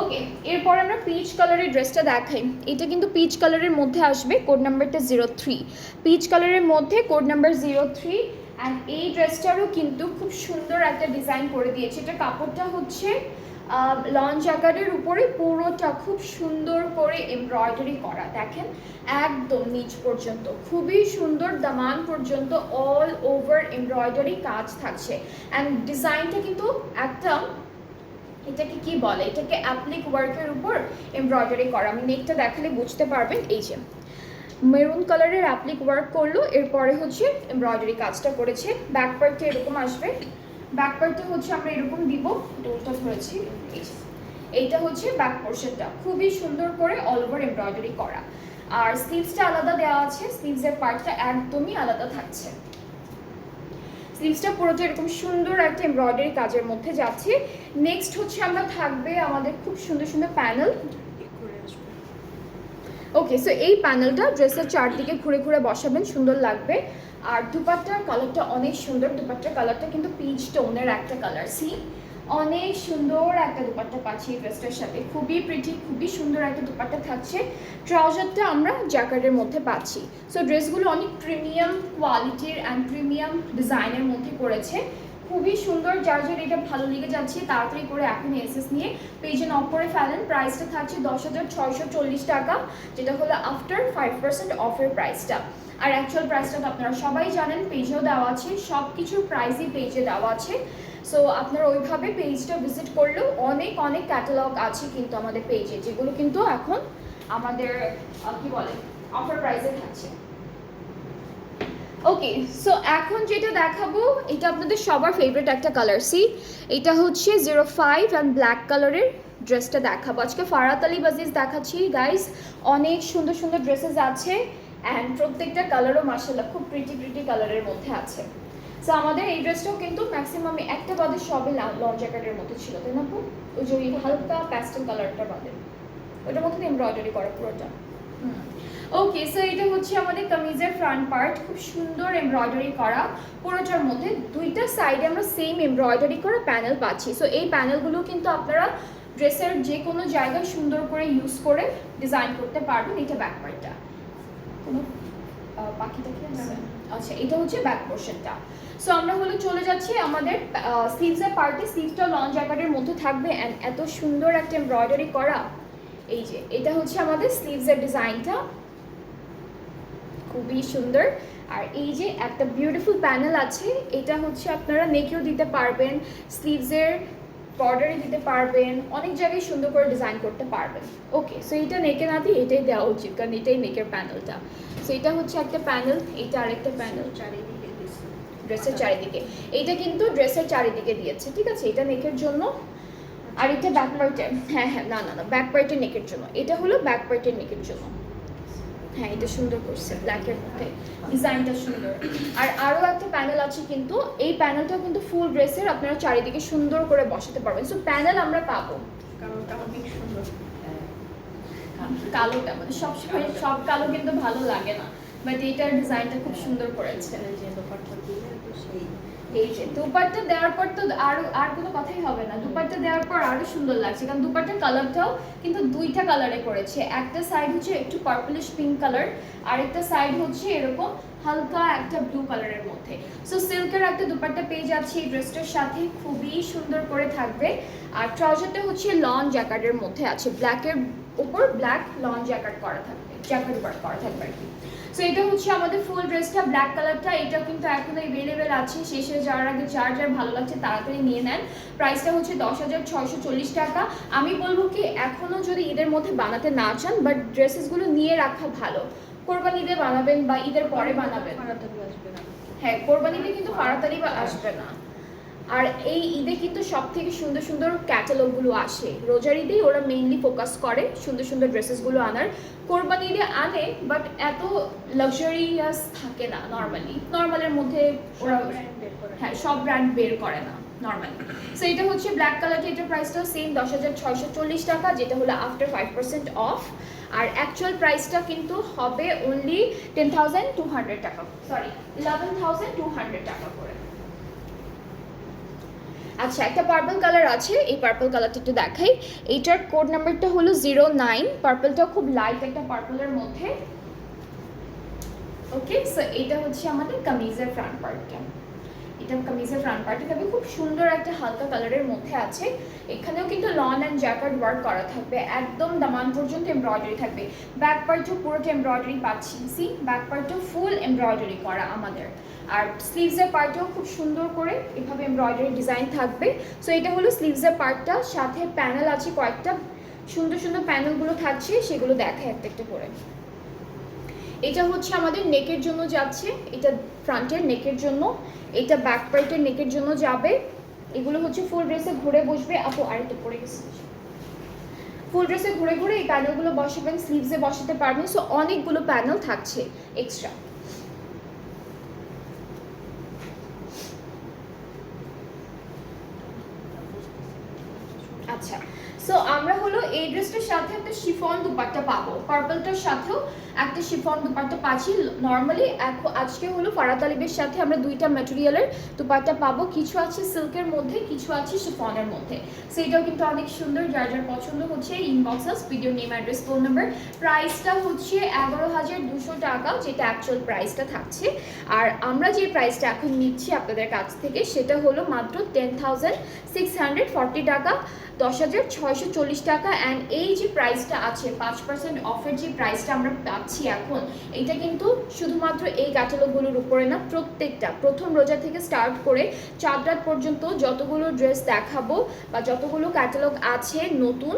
ওকে, এরপর আমরা পিচ কালারের ড্রেসটা দেখাই। এটা কিন্তু পিচ কালারের মধ্যে আসবে, কোড নাম্বারটা 03। পিচ কালারের মধ্যে কোড নাম্বার 03। অ্যান্ড এই ড্রেসটারও কিন্তু খুব সুন্দর একটা ডিজাইন করে দিয়েছে। এটা কাপড়টা হচ্ছে লন জ্যাকার্ডের উপরে পুরোটা খুব সুন্দর করে এমব্রয়ডারি করা, দেখেন একদম নিচ পর্যন্ত খুবই সুন্দর, দামান পর্যন্ত অল ওভার এমব্রয়ডারি কাজ থাকছে। অ্যান্ড ডিজাইনটা কিন্তু একটা, এটাকে কি বলে, এটাকে অ্যাপ্লিক ওয়ার্কের উপর এমব্রয়ডারি করা। আমি নেকটা দেখালে বুঝতে পারবেন। এই যে মেরুন কালারের অ্যাপ্লিক ওয়ার্ক করলো, এরপরে হচ্ছে এমব্রয়ডারি কাজটা করেছে। ব্যাক পার্টটা এরকম আসবে, ব্যাক পার্টটা হচ্ছে আমরা এরকম দিব, ডোলটা ধরেছি। এইটা হচ্ছে ব্যাক পোর্শনটা, খুবই সুন্দর করে অল ওভার এমব্রয়ডারি করা। আর স্লিভসটা আলাদা দেওয়া আছে, স্লিভসের পার্টটা একদমই আলাদা থাকছে। স্লিভসটা পুরোটা এরকম সুন্দর একটা এমব্রয়ডারি কাজের মধ্যে যাচ্ছে। নেক্সট হচ্ছে আমরা থাকবে আমাদের খুব সুন্দর সুন্দর প্যানেল। ওকে, সো এই প্যানেলটা ড্রেসের চারদিকে ঘুরে ঘুরে বসাবেন, সুন্দর লাগবে। আর দুপাট্টার কালারটা অনেক সুন্দর, দুপাট্টার কালারটা কিন্তু পিচ টোনের একটা কালার। সি, অনেক সুন্দর একটা দুপাট্টা পাচ্ছি এই ড্রেসটার সাথে, খুবই প্রিটি, খুবই সুন্দর একটা দুপাট্টা থাকছে। ট্রাউজারটা আমরা জ্যাকার্ডের মধ্যে পাচ্ছি। সো ড্রেসগুলো অনেক প্রিমিয়াম কোয়ালিটির অ্যান্ড প্রিমিয়াম ডিজাইনের মধ্যে করেছে, খুবই সুন্দর। যার যার এটা ভালো লেগে যাচ্ছে তাড়াতাড়ি করে এখন এসএস নিয়ে পেজে নক করে ফেলেন। প্রাইসটা থাকছে 10,640 টাকা, যেটা হলো আফটার 5% অফের প্রাইসটা। আর অ্যাকচুয়াল প্রাইসটা তো আপনারা সবাই জানেন, পেজেও দেওয়া আছে, সব কিছুর প্রাইসই পেজে দেওয়া আছে। সো আপনারা ওইভাবে পেজটা ভিজিট করলেও অনেক অনেক ক্যাটালগ আছে কিন্তু আমাদের পেজে, যেগুলো কিন্তু এখন আমাদের কি বলে অফার প্রাইসে থাকছে। ওকে, সো এখন যেটা দেখাবো এটা আপনাদের সবার ফেভারিট একটা কালার। সি, এটা হচ্ছে 05 অ্যান্ড ব্ল্যাক কালারের ড্রেসটা দেখাবো। আজকে ফারাত আলী বাজিজ দেখাচ্ছি গাইস, অনেক সুন্দর সুন্দর ড্রেসেস আছে অ্যান্ড প্রত্যেকটা কালারও মার্শাল্লাহ খুব প্রিটি কালারের মধ্যে আছে। সো আমাদের এই ড্রেসটাও কিন্তু ম্যাক্সিমাম একটা বাদে সবই লং জ্যাকেটের মতো ছিল, তাই না আপু? ওই যে ওই হালকা প্যাস্টেল কালারটা বাদে ওটার মধ্যে এমব্রয়ডারি করা পুরোটা। ওকে, সো এটা হচ্ছে আমাদের কামিজের ফ্রন্ট পার্ট, খুব সুন্দর এমব্রয়ডারি করা পুরোটার মধ্যে। দুইটা সাইডে আমরা সেম এমব্রয়ডারি করা প্যানেল পাচ্ছি। সো এই প্যানেলগুলো কিন্তু আপনারা ড্রেসের যে কোনো জায়গায় সুন্দর করে ইউজ করে ডিজাইন করতে পারবেন। এটা ব্যাক পার্টটা, কোনো পাখিটা কি আছে? আচ্ছা, এটা হচ্ছে ব্যাক পোর্শনটা। সো আমরা হলো চলে যাচ্ছি আমাদের স্লিভসের পার্টে। স্লিভসটা লং জ্যাকেটের মধ্যে থাকবে অ্যান্ড এত সুন্দর একটা এমব্রয়ডারি করা। এই যে এটা হচ্ছে আমাদের স্লিভসের ডিজাইনটা, খুবই সুন্দর। আর এই যে একটা বিউটিফুল প্যানেল আছে, এটা হচ্ছে আপনারা নেকেও দিতে পারবেন, স্লিভসের বর্ডারে দিতে পারবেন, অনেক জায়গায় সুন্দর করে ডিজাইন করতে পারবেন। ওকে, সো এটা নেকে না দিয়ে এটাই দেওয়া উচিত, কারণ এটাই নেকের প্যানেলটা। সো এটা হচ্ছে একটা প্যানেল, এটা আরেকটা প্যানেল চারিদিকে ড্রেসের চারিদিকে। এইটা কিন্তু ড্রেসের চারিদিকে দিয়েছে, ঠিক আছে? এটা নেকের জন্য আর এটা ব্যাক পার্টের। হ্যাঁ, না, ব্যাক পার্টের নেকের জন্য। এটা হলো ব্যাক পার্টের নেকের জন্য। হ্যাঁ, এটা সুন্দর করছে, ব্ল্যাকের মধ্যে ডিজাইনটা সুন্দর। আর আরও একটা প্যানেল আছে, কিন্তু এই প্যানেলটাও কিন্তু ফুল ড্রেসের, আপনারা চারিদিকে সুন্দর করে বসাতে পারবেন। সো প্যানেল আমরা পাবো, কারণটা অনেক সুন্দর। কালোটা মানে সবসময় সব কালো কিন্তু ভালো লাগে না, বাট এইটার ডিজাইনটা খুব সুন্দর করেছে। যে দোপাট্টা দিলে তো সেই এই যে দুপাট্টা দেওয়ার পর তো আর কোনো কথাই হবে না, দুপাট্টা দেওয়ার পর আরো সুন্দর লাগছে, কারণ দুপাট্টার কালারটাও কিন্তু দুইটা কালারে করেছে। একটা সাইড হচ্ছে একটু পার্পলিশ পিঙ্ক কালার, আর একটা সাইড হচ্ছে এরকম হালকা একটা ব্লু কালারের মধ্যে। সো সিল্কের একটা দুপাট্টা পেয়ে যাচ্ছে এই ড্রেসটার সাথে, খুবই সুন্দর করে থাকবে। আর ট্রাউজারটা হচ্ছে লং জ্যাকেটের মধ্যে আছে, ব্ল্যাকের উপর ব্ল্যাক লং জ্যাকেট করা থাকবে, জ্যাকেট ওয়ার্ক করা থাকবে আর কি। সো এটা হচ্ছে আমাদের ফুল ড্রেসটা, ব্ল্যাক কালারটা। এটা কিন্তু এখনো অ্যাভেলেবেল আছে, শেষ হয়ে যাওয়ার আগে যার ভালো লাগছে তাড়াতাড়ি নিয়ে নেন। প্রাইসটা হচ্ছে 10,640 টাকা। আমি বলবো কি, এখনো যদি ঈদের মধ্যে বানাতে না চান, বাট ড্রেসেসগুলো নিয়ে রাখা ভালো। কোরবানি ঈদে বানাবেন বা ঈদের পরে বানাবেন। তাড়াতাড়ি আসবে না। হ্যাঁ, কোরবানিতে কিন্তু তাড়াতাড়ি আসবে না। আর এই ঈদে কিন্তু সব থেকে সুন্দর সুন্দর ক্যাটালগুলো আসে, রোজার ঈদেই ওরা মেইনলি ফোকাস করে সুন্দর সুন্দর ড্রেসেসগুলো আনার। কোরবানি ঈদে আনে, বাট এত লাক্সারিয়াস থাকে না নর্মালের মধ্যে ওরা। হ্যাঁ, সব ব্র্যান্ড বের করে না নর্মালি। সো এটা হচ্ছে ব্ল্যাক কালারটা, এটার প্রাইসটাও সেম 10,640 টাকা, যেটা হলো আফটার 5% অফ। আর অ্যাকচুয়াল প্রাইসটা কিন্তু হবে অনলি 10,200 টাকা, সরি 11,200 টাকা করে। আচ্ছা, একটা পার্পল কালার আছে, এই পার্পল কালারটা একটু দেখাই। এইটার কোড নাম্বারটা হলো 09। পার্পলটা খুব লাইট একটা পার্পলের মধ্যে। ওকে, সো এটা হচ্ছে আমাদের কামিজের ফ্রন্ট পার্টটা। এটা কামিজের ফ্রন্ট পার্টে থাকবে, খুব সুন্দর একটা হালকা কালারের মধ্যে আছে। এখানেও কিন্তু লন অ্যান্ড জ্যাকেট ওয়ার্ক করা থাকবে, একদম দামান পর্যন্ত এমব্রয়ডারি থাকবে। ব্যাক পার্টও পুরোটা এমব্রয়ডারি পাচ্ছি, সি ব্যাক পার্টও ফুল এমব্রয়ডারি করা আমাদের। আর স্লিভসের পার্টও খুব সুন্দর করে এভাবে এমব্রয়ডারি ডিজাইন থাকবে। সো এটা হলো স্লিভসের পার্টটা, সাথে প্যানেল আছে কয়েকটা, সুন্দর সুন্দর প্যানেলগুলো থাকছে, সেগুলো দেখায় একটা একটা করে। এটা হচ্ছে আমাদের নেকের জন্য যাচ্ছে, এটা ফ্রন্টের নেকের জন্য, এটা ব্যাক পার্টের নেকের জন্য যাবে। এগুলো হচ্ছে ফুল ড্রেসে ঘুরে বসবে। আপু আরেকটা পরে গেছে, ফুল ড্রেসে ঘুরে ঘুরে এই প্যানেলগুলো বসাবেন, স্লিভসে বসাতে পারবেন। সো অনেকগুলো প্যানেল থাকছে এক্সট্রা। আচ্ছা, সো আমরা হলো এই ড্রেসটার সাথে একটা শিফন দুপাট্টা পাবো, পার্পলটার সাথেও একটা শিফন দুপাট্টা পাচ্ছি। নর্মালি আজকে হলো ফারাত আলিবের সাথে আমরা দুইটা ম্যাটেরিয়ালের দুপাট্টা পাবো, কিছু আছে সিল্কের মধ্যে, কিছু আছে শিফনের মধ্যে। সো এটাও কিন্তু অনেক সুন্দর, যার পছন্দ হচ্ছে ইনবক্স আস, video name, address, phone number. প্রাইসটা হচ্ছে 11,200 টাকা, যেটা অ্যাকচুয়াল প্রাইসটা থাকছে। আর আমরা যে প্রাইসটা এখন নিচ্ছি আপনাদের কাছ থেকে, সেটা হলো মাত্র 10,640 টাকা, 10,640 টাকা। অ্যান্ড এই যে প্রাইসটা আছে 5% অফের যে প্রাইসটা আমরা পাচ্ছি এখন, এটা কিন্তু শুধুমাত্র এই ক্যাটালগুলোর উপরে না, প্রত্যেকটা প্রথম রোজা থেকে স্টার্ট করে চাঁদ রাত পর্যন্ত যতগুলো ড্রেস দেখাবো বা যতগুলো ক্যাটালগ আছে নতুন,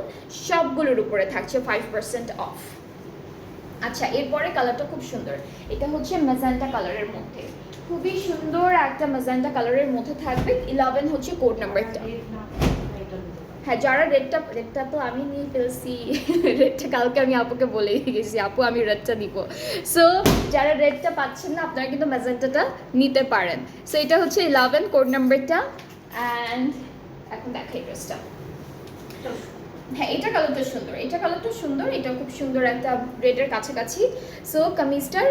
সবগুলোর উপরে থাকছে 5% অফ। আচ্ছা, এরপরে কালারটা খুব সুন্দর, এটা হচ্ছে ম্যাজেন্টা কালারের মধ্যে, খুবই সুন্দর একটা ম্যাজেন্টা কালারের মধ্যে থাকবে। 11 হচ্ছে কোড নাম্বারটা। হ্যাঁ, যারা রেডটা তো আমি নিয়ে ফেলছি। রেডটা কালকে আমি আপুকে বলেই গেছি, আপু আমি রেডটা দিব। সো যারা রেডটা পাচ্ছেন না আপনারা কিন্তু ম্যাজেন্টাটা নিতে পারেন। সো এটা হচ্ছে 11 কোড নাম্বারটা। অ্যান্ড এখন দেখাই ড্রেসটা। হ্যাঁ, এটা কালারটা সুন্দর, এটা কালারটা সুন্দর, এটা খুব সুন্দর একটা রেডের কাছাকাছি। সো কামিজটার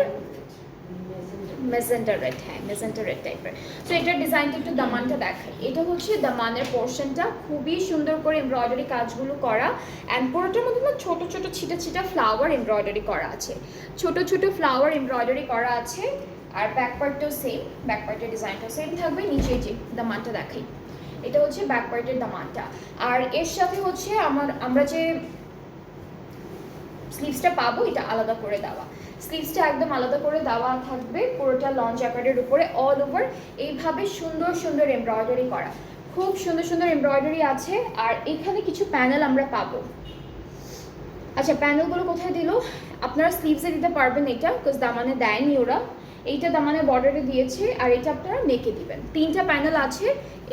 মেজেন্টা রেড, হ্যাঁ মেজেন্টা রেড টাইপের। সো এটার ডিজাইনটা একটু দামানটা দেখাই। এটা হচ্ছে দামানের পোর্শনটা খুবই সুন্দর করে এমব্রয়ডারি কাজগুলো করা, অ্যান্ড পুরোটার মধ্যে না ছোটো ছোটো ছিটা ছিটা ফ্লাওয়ার এমব্রয়ডারি করা আছে, ছোটো ছোটো ফ্লাওয়ার এমব্রয়ডারি করা আছে। আর ব্যাক পার্টটাও সেম, ব্যাক পার্টের ডিজাইনটাও সেম থাকবে। নিচে যে দামানটা দেখাই, এটা হচ্ছে ব্যাক পার্টের দামানটা। আর এর সাথে হচ্ছে আমরা যে স্লিভসটা পাবো এটা আলাদা করে দেওয়া, স্লিভসটা একদম আলাদা করে দেওয়া থাকবে পুরোটা লং জ্যাকেটের উপরে অল ওভার এইভাবে সুন্দর সুন্দর এমব্রয়ডারি করা, খুব সুন্দর সুন্দর এমব্রয়ডারি আছে। আর এখানে কিছু প্যানেল আমরা পাবো। আচ্ছা, প্যানেলগুলো কোথায় দিল? আপনারা স্লিভসে দিতে পারবেন এটা, বিকজ দামানে দেয়নি ওরা। এইটা দামানে বর্ডারে দিয়েছে, আর এটা আপনারা নেকে দিবেন। 3টা প্যানেল আছে,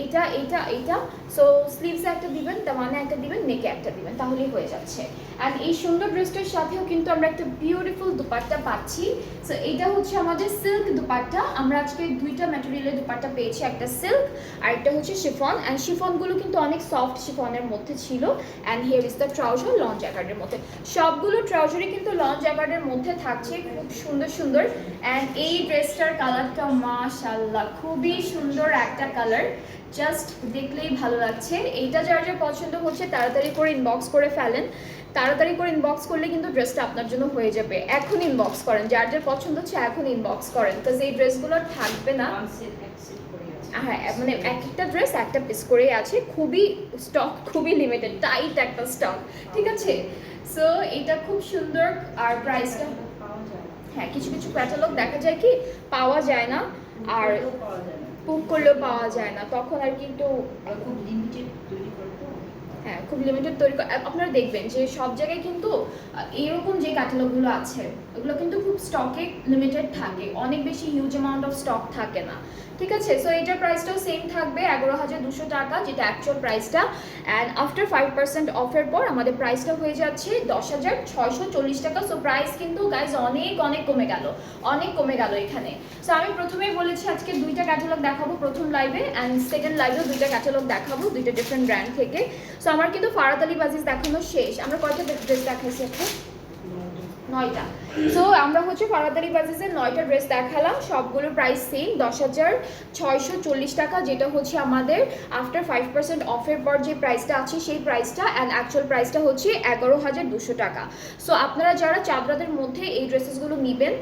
এটা এটা এইটা। সো স্লিভসে একটা দিবেন, দামানে একটা দিবেন, নেকে একটা দিবেন, তাহলেই হয়ে যাচ্ছে। অ্যান্ড এই সুন্দর ড্রেসটার সাথেও কিন্তু আমরা একটা বিউটিফুল দুপাট্টা পাচ্ছি। সো এটা হচ্ছে আমাদের সিল্ক দুপাট্টা। আমরা আজকে 2টা ম্যাটেরিয়ালের দুপাট্টা পেয়েছি, একটা সিল্ক আর একটা হচ্ছে শিফন। অ্যান্ড শিফনগুলো কিন্তু অনেক সফট শিফনের মধ্যে ছিল। And here is the trouser long জ্যাকেটের মধ্যে। সবগুলো ট্রাউজারই কিন্তু লং জ্যাকেটের মধ্যে থাকছে, খুব সুন্দর সুন্দর। অ্যান্ড এই ড্রেসটার কালারটা মাশাআল্লাহ খুবই সুন্দর একটা কালার, জাস্ট দেখলেই ভালো লাগছে। এইটা যার যার পছন্দ হচ্ছে তাড়াতাড়ি করে ইনবক্স করে ফেলেন, তাড়াতাড়ি করে ইনবক্স করলে কিন্তু ড্রেসটা আপনার জন্য হয়ে যাবে। এখন ইনবক্স করেন, যার যার পছন্দ হচ্ছে এখন ইনবক্স করেন, বিকজ এই ড্রেসগুলো থাকবে না। হ্যাঁ, মানে এক একটা ড্রেস একটা পিস করেই আছে, খুবই স্টক খুবই লিমিটেড, টাইট একটা স্টক, ঠিক আছে। সো এটা খুব সুন্দর। আর প্রাইসটা হ্যাঁ কিছু কিছু ক্যাটালগ দেখা যায় কি পাওয়া যায় না, আর বুক করলেও পাওয়া যায় না, তখন আর কি একটু খুব লিমিটেড তৈরি করে তো। হ্যাঁ খুব লিমিটেড তৈরি করে। আপনারা দেখবেন যে সব জায়গায় কিন্তু এরকম যে ক্যাটালগুলো আছে ওগুলো কিন্তু খুব স্টকে লিমিটেড থাকে, অনেক বেশি হিউজ অ্যামাউন্ট অফ স্টক থাকে না, ঠিক আছে। সো এটার প্রাইসটাও সেম থাকবে 11,200 টাকা, যেটা অ্যাকচুয়াল প্রাইসটা। অ্যান্ড আফটার 5% অফের পর আমাদের প্রাইসটা হয়ে যাচ্ছে 10,640 টাকা। সো প্রাইস কিন্তু গাইজ অনেক অনেক কমে গেল, অনেক কমে গেল এখানে। সো আমি প্রথমেই বলেছি আজকে 2টা ক্যাটালগ দেখাবো প্রথম লাইভে, অ্যান্ড সেকেন্ড লাইভেও 2টা ক্যাটালগ দেখাবো 2টা ডিফারেন্ট ব্র্যান্ড থেকে। সো আমার কিন্তু ফারাদ আলী বাজিজ দেখানো শেষ। আমরা কয়টা ড্রেস দেখাইছি এখন? 9টা। সো আমরা হচ্ছে ফারাদ আলী বাজিজের 9টা ড্রেস দেখালাম, সবগুলোর প্রাইস সেম 10,640 টাকা, যেটা হচ্ছে আমাদের আফটার 5% অফের পর যে প্রাইসটা আছে সেই প্রাইসটা। অ্যান্ড অ্যাকচুয়াল প্রাইসটা হচ্ছে 11,200 টাকা। সো আপনারা যারা চাদরাদের মধ্যে এই ড্রেসেসগুলো নেবেন,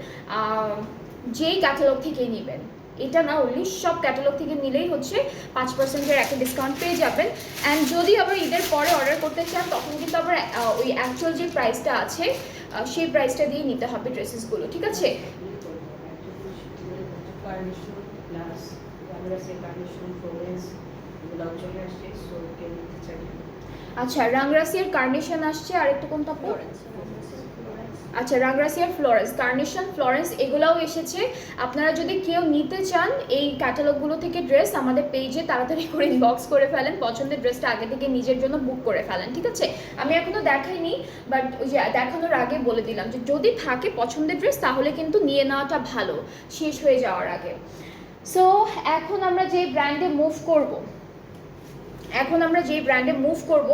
যেই ক্যাটালগ থেকেই নেবেন, এটা না ওনলি সব ক্যাটালগ থেকে নিলেই হচ্ছে 5%-এর একটা ডিসকাউন্ট পেয়ে যাবেন। অ্যান্ড যদি আবার ঈদের পরে অর্ডার করতে চান তখন কিন্তু আবার ওই অ্যাকচুয়াল যে প্রাইসটা আছে সেই প্রাইসটা দিয়ে নিতে হবে ড্রেসেসগুলো, ঠিক আছে। আচ্ছা, রাংরাসিয়ার কার্নেশন আসছে, আর একটু কোনটা আচ্ছা রাংরাসিয়ার ফ্লোরেন্স, কার্নেশন ফ্লোরেন্স এগুলাও এসেছে। আপনারা যদি কেউ নিতে চান এই ক্যাটালগুলো থেকে ড্রেস, আমাদের পেজে তাড়াতাড়ি করে ইনবক্স করে ফেলেন, পছন্দের ড্রেসটা আগে থেকে নিজের জন্য বুক করে ফেলেন, ঠিক আছে। আমি এখনও দেখাইনি, বাট ওই যে দেখানোর আগে বলে দিলাম যে যদি থাকে পছন্দের ড্রেস তাহলে কিন্তু নিয়ে নেওয়াটা ভালো শেষ হয়ে যাওয়ার আগে। সো এখন আমরা যে ব্র্যান্ডে মুভ করব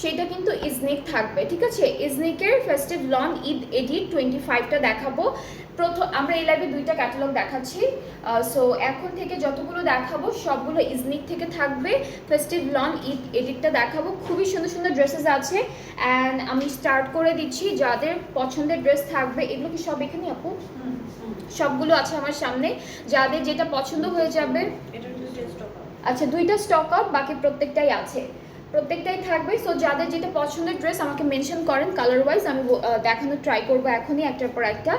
সেটা কিন্তু ইজনিক থাকবে, ঠিক আছে। ইজনিকের ফেস্টিভ লং ঈদ এডিট 25টা দেখাবো। আমরা এই লাইভে 2টা ক্যাটালগ দেখাচ্ছি। সো এখন থেকে যতগুলো দেখাবো সবগুলো ইজনিক থেকে থাকবে। ফেস্টিভ লং ঈদ এডিটটা দেখাবো, খুবই সুন্দর সুন্দর ড্রেসেস আছে। অ্যান্ড আমি স্টার্ট করে দিচ্ছি, যাদের পছন্দের ড্রেস থাকবে এগুলো কি সব এখানে আপু? সবগুলো আছে আমার সামনে, যাদের যেটা পছন্দ হয়ে যাবে। আচ্ছা 2টা স্টক আউট, বাকি প্রত্যেকটাই আছে, প্রত্যেকটাই থাকবে। সো যাদের যেটা পছন্দের ড্রেস আমাকে মেনশন করেন কালার ওয়াইজ, আমি দেখানোর ট্রাই করবো এখনই একটার পর একটা।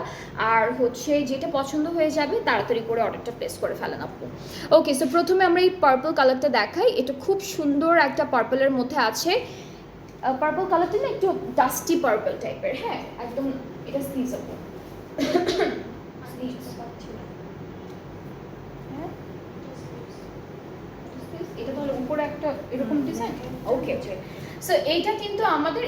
আর হচ্ছে যেটা পছন্দ হয়ে যাবে তাড়াতাড়ি করে অর্ডারটা প্লেস করে ফেলেন আপু। ওকে, সো প্রথমে আমরা এই পার্পল কালারটা দেখাই। এটা খুব সুন্দর একটা পার্পলের মধ্যে আছে। পার্পল কালারটা না একটু ডাস্টি পার্পল টাইপের, হ্যাঁ একদম। এটা স্লিভস আপু, এটা তাহলে উপরে একটা একটা এরকম ডিজাইন। ওকে ওকে, সো এইটা কিন্তু আমাদের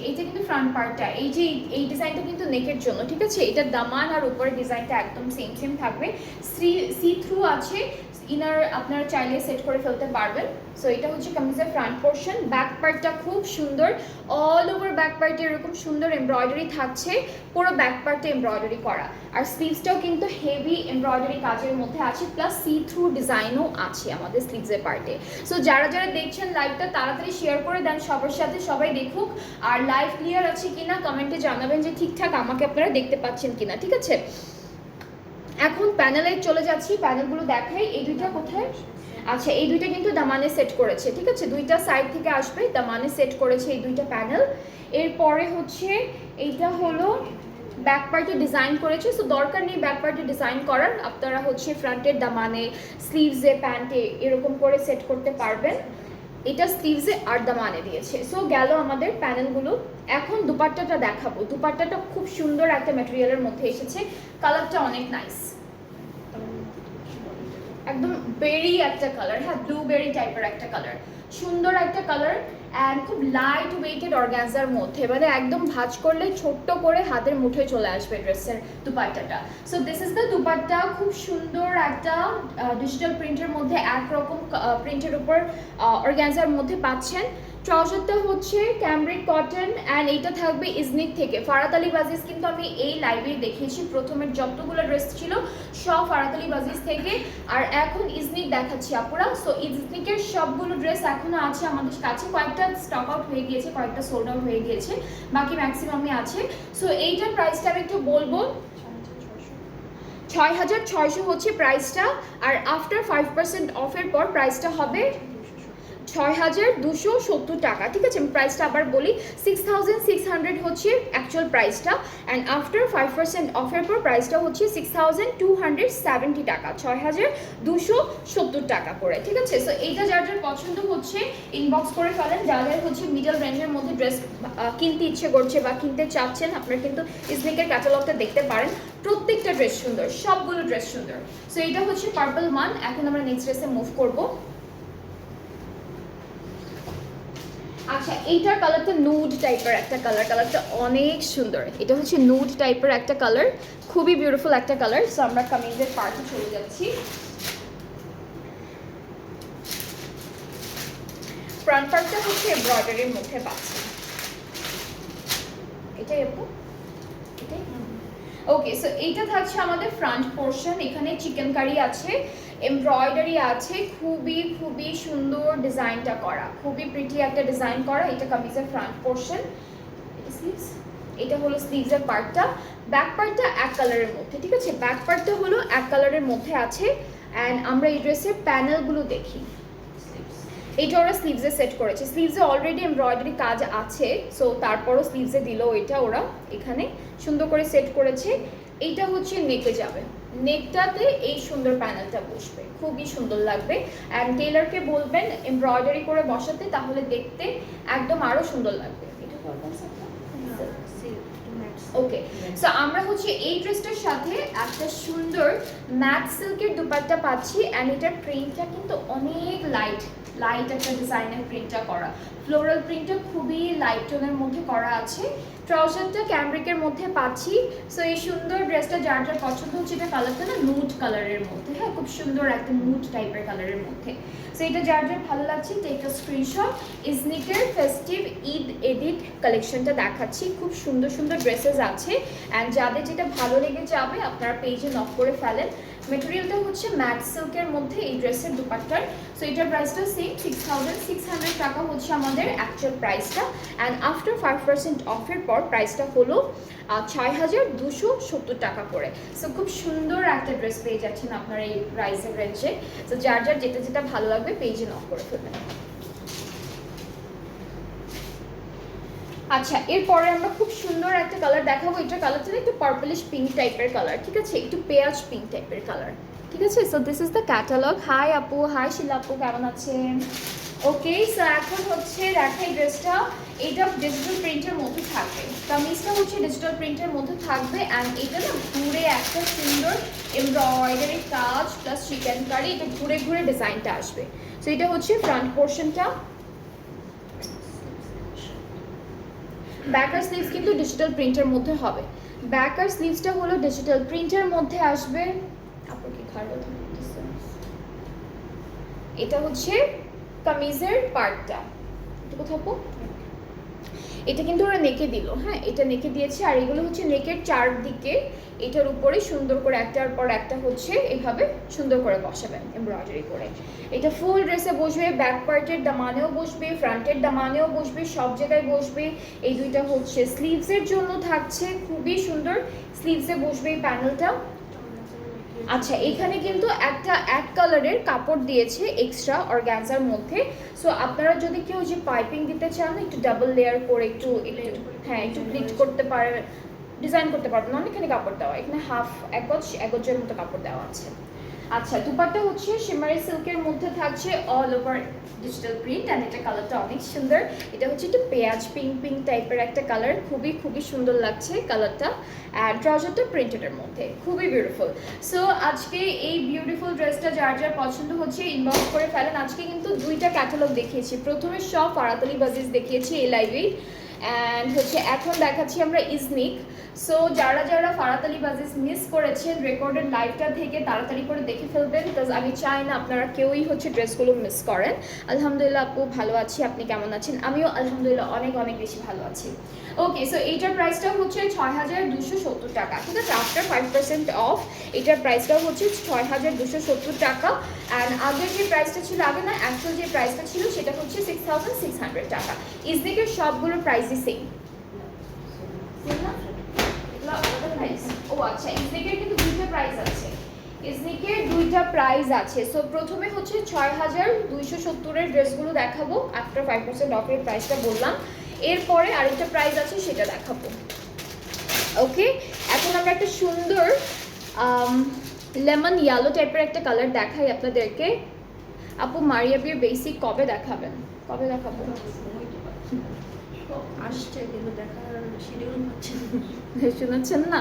এইটা কিন্তু ফ্রন্ট পার্টটা, এই ডিজাইনটা কিন্তু নেকের জন্য, ঠিক আছে। এটা দামান আর উপরের ডিজাইনটা একদম সেম সেম থাকবে, সি থ্রু আছে, ইনার আপনারা চাইলে সেট করে ফেলতে পারবেন। সো এটা হচ্ছে কামিজের ফ্রন্ট পোর্শন। ব্যাক পার্টটা খুব সুন্দর, অল ওভার ব্যাক পার্টে এরকম সুন্দর এমব্রয়ডারি থাকছে, পুরো ব্যাক পার্টে এমব্রয়ডারি করা, আর স্লিভসটাও কিন্তু হেভি এমব্রয়ডারি কাজের মধ্যে আছে, প্লাস সি থ্রু ডিজাইনও আছে আমাদের স্লিভসের পার্টে। সো যারা যারা দেখছেন লাইভটা তাড়াতাড়ি শেয়ার করে দেন সবার সাথে, সবাই দেখুক। আর লাইভ ক্লিয়ার আছে কিনা কমেন্টে জানাবেন যে ঠিকঠাক আমাকে আপনারা দেখতে পাচ্ছেন কিনা, ঠিক আছে। এখন প্যানেলে চলে যাচ্ছি, প্যানেলগুলো দেখাই। এই দুইটা কোথায়? আচ্ছা, এই দুইটা কিন্তু দামানে সেট করেছে, ঠিক আছে, দুইটা সাইড থেকে আসবে, দামানে সেট করেছে এই দুইটা প্যানেল। এরপরে হচ্ছে এইটা হলো ব্যাক পার্টে ডিজাইন করেছে, সো দরকার নেই ব্যাক পার্টে ডিজাইন করার, আপনারা হচ্ছে ফ্রন্টের দামানে, স্লিভসে, প্যান্টে এরকম করে সেট করতে পারবেন। এটা স্লিভসে আর দামানে দিয়েছে। সো গেল আমাদের প্যানেলগুলো। এখন দুপাট্টাটা দেখাবো। দুপাট্টাটা খুব সুন্দর একটা ম্যাটেরিয়ালের মধ্যে এসেছে, কালারটা অনেক নাইস, একদম বেরি একটা কালার, হ্যাঁ ব্লুবেরি টাইপের একটা কালার, সুন্দর একটা কালার, অ্যান্ড খুব লাইট ওয়েটেড অর্গানজার মধ্যে, মানে একদম ভাঁজ করলে ছোট্ট করে হাতের মুঠোয় চলে আসবে ড্রেসের দুপাট্টাটা। So this is the dupatta, খুব সুন্দর একটা ডিজিটাল প্রিন্টের মধ্যে একরকম প্রিন্টের উপর অর্গানজার মধ্যে পাচ্ছেন। ট্রাউজারটা হচ্ছে ক্যামব্রিক কটন, অ্যান্ড এইটা থাকবে ইজনিক থেকে। ফারাত আলী বাজিজ কিন্তু আমি এই লাইভে দেখিয়েছি, প্রথমের যতগুলো ড্রেস ছিল সব ফারাত আলী বাজিজ থেকে, আর এখন ইজনিক দেখাচ্ছি আপুরা। সো ইজনিকের সবগুলো ড্রেস এখনো আছে আমাদের কাছে, কয়েকটা স্টক আউট হয়ে গিয়েছে, কয়েকটা সোল্ড আউট হয়ে গিয়েছে, বাকি ম্যাক্সিমামই আছে। সো এইটার প্রাইসটা আমি একটু বলবো, 6600 হচ্ছে প্রাইসটা, আর আফটার 5% অফের পর প্রাইসটা হবে 6270 টাকা, ঠিক আছে। আমি প্রাইসটা আবার বলি, 6600 হচ্ছে অ্যাকচুয়াল প্রাইসটা, অ্যান্ড আফটার 5% অফের পর প্রাইসটা হচ্ছে 6270 টাকা, 6270 টাকা করে, ঠিক আছে। সো এইটা যার যার পছন্দ হচ্ছে ইনবক্স করে ফেলেন, যাদের হচ্ছে মিডল রেঞ্জের মধ্যে ড্রেস কিনতে ইচ্ছে করছে বা কিনতে চাচ্ছেন, আপনারা কিন্তু ইজনিকের ক্যাটালগটা দেখতে পারেন, প্রত্যেকটা ড্রেস সুন্দর, সবগুলো ড্রেস সুন্দর। সো এটা হচ্ছে পার্পল মান। এখন আমরা নেক্সট ড্রেসে মুভ করবো। আচ্ছা, এইটার কালারটা নুড টাইপের একটা কালার, কালারটা অনেক সুন্দর, এটা হচ্ছে নুড টাইপের একটা কালার, খুবই বিউটিফুল একটা কালার। সো আমরা কামিজের পার্টে চলে যাচ্ছি। ফ্রন্ট পার্টটা হচ্ছে এমব্রয়ডারির মধ্যে পাচ্ছি, এটাই আপু, এটাই ওকে। সো এইটা থাকছে আমাদের ফ্রন্ট পোর্শন, এখানে চিকেন কারি আছে, এমব্রয়ডারি আছে, খুবই খুবই সুন্দর ডিজাইনটা করা, খুবই প্রিটি একটা ডিজাইন করা। এটা কামিজের ফ্রন্ট পোর্শন, এটা হলো স্লিভসের পার্টটা। ব্যাক পার্টটা এক কালারের মধ্যে, ঠিক আছে, ব্যাক পার্টটা হলো এক কালারের মধ্যে আছে। অ্যান্ড আমরা এই ড্রেসের প্যানেলগুলো দেখি, এইটা ওরা স্লিভসে সেট করেছে, স্লিভসে অলরেডি এমব্রয়ডারি কাজ আছে, সো তারপরও স্লিভসে দিল এটা ওরা, এখানে সুন্দর করে সেট করেছে। এইটা হচ্ছে নেকে যাবে, নেকটাতে এই সুন্দর প্যানেলটা বসবে, খুবই সুন্দর লাগবে। অ্যান্ড টেলারকে বলবেন এমব্রয়ডারি করে বসাতে, তাহলে দেখতে একদম আরও সুন্দর লাগবে। এটা ওকে। সো আমরা হচ্ছে এই ড্রেসটার সাথে একটা সুন্দর ম্যাট সিল্কের দুপাট্টা পাচ্ছি, অ্যান্ড এটার প্রিন্টটা কিন্তু অনেক লাইট একটা ডিজাইনের প্রিন্টটা করা, ফ্লোরাল প্রিন্টটা খুবই লাইট টোনের মধ্যে করা আছে। ট্রাউজারটা ক্যামব্রিকের মধ্যে পাচ্ছি। সো এই সুন্দর ড্রেসটা যার যার পছন্দ হচ্ছে, এটা কালারটা না নুড কালারের মধ্যে, হ্যাঁ খুব সুন্দর একটা নুড টাইপের কালারের মধ্যে। সো এটা যার যার ভালো লাগছে টেক আ স্ক্রিনশট। ইজনিকের ফেস্টিভ ঈদ এডিট কালেকশনটা দেখাচ্ছি, খুব সুন্দর সুন্দর ড্রেসেস আছে, অ্যান্ড যাদের যেটা ভালো লেগে যাবে আপনারা পেজে নক করে ফেলেন। মেটেরিয়ালটা হচ্ছে ম্যাট সিল্কের মধ্যে এই ড্রেসের দুপাট্টার। সো এটার প্রাইসটা সেম 6600 টাকা হচ্ছে আমাদের অ্যাকচুয়াল প্রাইসটা, অ্যান্ড আফটার 5% অফের পর প্রাইসটা হলো 6270 টাকা করে। সো খুব সুন্দর একটা ড্রেস পেয়ে যাচ্ছেন আপনারা এই প্রাইসের রেঞ্জে। সো যার যার যেটা যেটা ভালো লাগবে পেজে নক করে ফেলবেন। আচ্ছা, এরপরে আমরা খুব সুন্দর একটা কালার দেখাবো, এটার কালারটা একটু পার্পলিশ পিঙ্ক টাইপের কালার, ঠিক আছে, একটু পেঁয়াজ পিঙ্ক টাইপের কালার, ঠিক আছে। So this is the catalogue. Hi আপু, হাই শিলা আপু, কেমন আছেন? ওকে, সো এখন হচ্ছে দেখাই ড্রেসটা, এটা ডিজিটাল প্রিন্টের মধ্যে থাকবে, কামিজটা হচ্ছে ডিজিটাল প্রিন্টের মধ্যে থাকবে, অ্যান্ড এটা না ঘুরে একটা সুন্দর এমব্রয়ডারি কাজ প্লাস চিকেন কারি, এটা ঘুরে ঘুরে ডিজাইনটা আসবে। সো এটা হচ্ছে ফ্রন্ট পোর্শনটা। ব্যাক আর স্লিভস কিন্তু ডিজিটাল প্রিন্টের মধ্যে হবে। ব্যাক আর স্লিভসটা হলো ডিজিটাল প্রিন্টের মধ্যে আসবে। আপনার কি খারাপ এটা হচ্ছে কামিজের পার্টটা, এটা কোথাও আপু? এটা কিন্তু ওরা নেকে দিল, হ্যাঁ এটা নেকে দিয়েছে। আর এগুলো হচ্ছে নেকের চারদিকে এটার উপরে সুন্দর করে একটার পর একটা হচ্ছে এভাবে সুন্দর করে বসাবেন এমব্রয়ডারি করে। এটা ফুল ড্রেসে বসবে, ব্যাক পার্টের দামানেও বসবে, ফ্রন্টের দামানেও বসবে, সব জায়গায় বসবে। এই দুইটা হচ্ছে স্লিভসের জন্য থাকছে, খুবই সুন্দর স্লিভসে বসবে এই প্যানেলটা। আচ্ছা এখানে কিন্তু একটা এক কালারের কাপড় দিয়েছে এক্সট্রা অর্গানজার মধ্যে। সো আপনারা যদি কেউ যে পাইপিং দিতে চান একটু ডাবল লেয়ার করে একটু হ্যাঁ একটু প্লিট করতে পারে, ডিজাইন করতে পারবেন, অনেকখানি কাপড় দেওয়া, এখানে হাফ একজের মতো কাপড় দেওয়া আছে। আচ্ছা দুপাট্টা হচ্ছে শিমারি সিল্কের মধ্যে থাকছে all over digital print and এটা কালারটা অনেক সুন্দর। এটা হচ্ছে একটু পেঁয়াজ পিঙ্ক টাইপের একটা কালার, খুবই সুন্দর লাগছে কালারটা। অ্যান্ড ট্রাউজারটা প্রিন্টেডের মধ্যে, খুবই বিউটিফুল। সো আজকে এই বিউটিফুল ড্রেসটা যার যার পছন্দ হচ্ছে ইনবক্স করে ফেলেন। আজকে কিন্তু দুইটা ক্যাটালগ দেখিয়েছি, প্রথমে সব ফারাতালি বাজিজ দেখিয়েছি এই লাইভে, অ্যান্ড হচ্ছে এখন দেখাচ্ছি আমরা ইজনিক। সো যারা যারা ফারাতালি বাজিজ মিস করেছেন রেকর্ডেড লাইভটা থেকে তাড়াতাড়ি করে দেখে ফেলবেন, বিকজ আমি চাই না আপনারা কেউই হচ্ছে ড্রেসগুলো মিস করেন। আলহামদুলিল্লাহ আপু ভালো আছি, আপনি কেমন আছেন? আমিও আলহামদুলিল্লাহ অনেক বেশি ভালো আছি। ওকে সো এইটার প্রাইসটা হচ্ছে 6270 টাকা, ঠিক আছে, আফটার 5% অফ এটার প্রাইসটা হচ্ছে 6270 টাকা। অ্যান্ড আগের যে প্রাইসটা ছিল, আগে না অ্যাকচুয়াল যে প্রাইসটা ছিল সেটা হচ্ছে 6600 টাকা। ইজনিকের সবগুলোর প্রাইসই সেম। ও আচ্ছা ইজনিকের কিন্তু দুইটা প্রাইস আছে, ইজনিকের দুইটা প্রাইস আছে। সো প্রথমে হচ্ছে 6270 এর ড্রেসগুলো দেখাবো, আফটার 5% অফের প্রাইসটা বললাম। এরপরে আরেকটা প্রাইস আছে সেটা দেখাবো। ওকে এখন আমরা একটা সুন্দর লেমন ইয়েলো টাইপের একটা কালার দেখাই আপনাদেরকে। আপু মারিয়া বিয়ের বেসিক কবে দেখাবেন? কবে দেখাবো? আসছে কিন্তু দেখার শিডিউল হচ্ছে না। শুনেছেন না,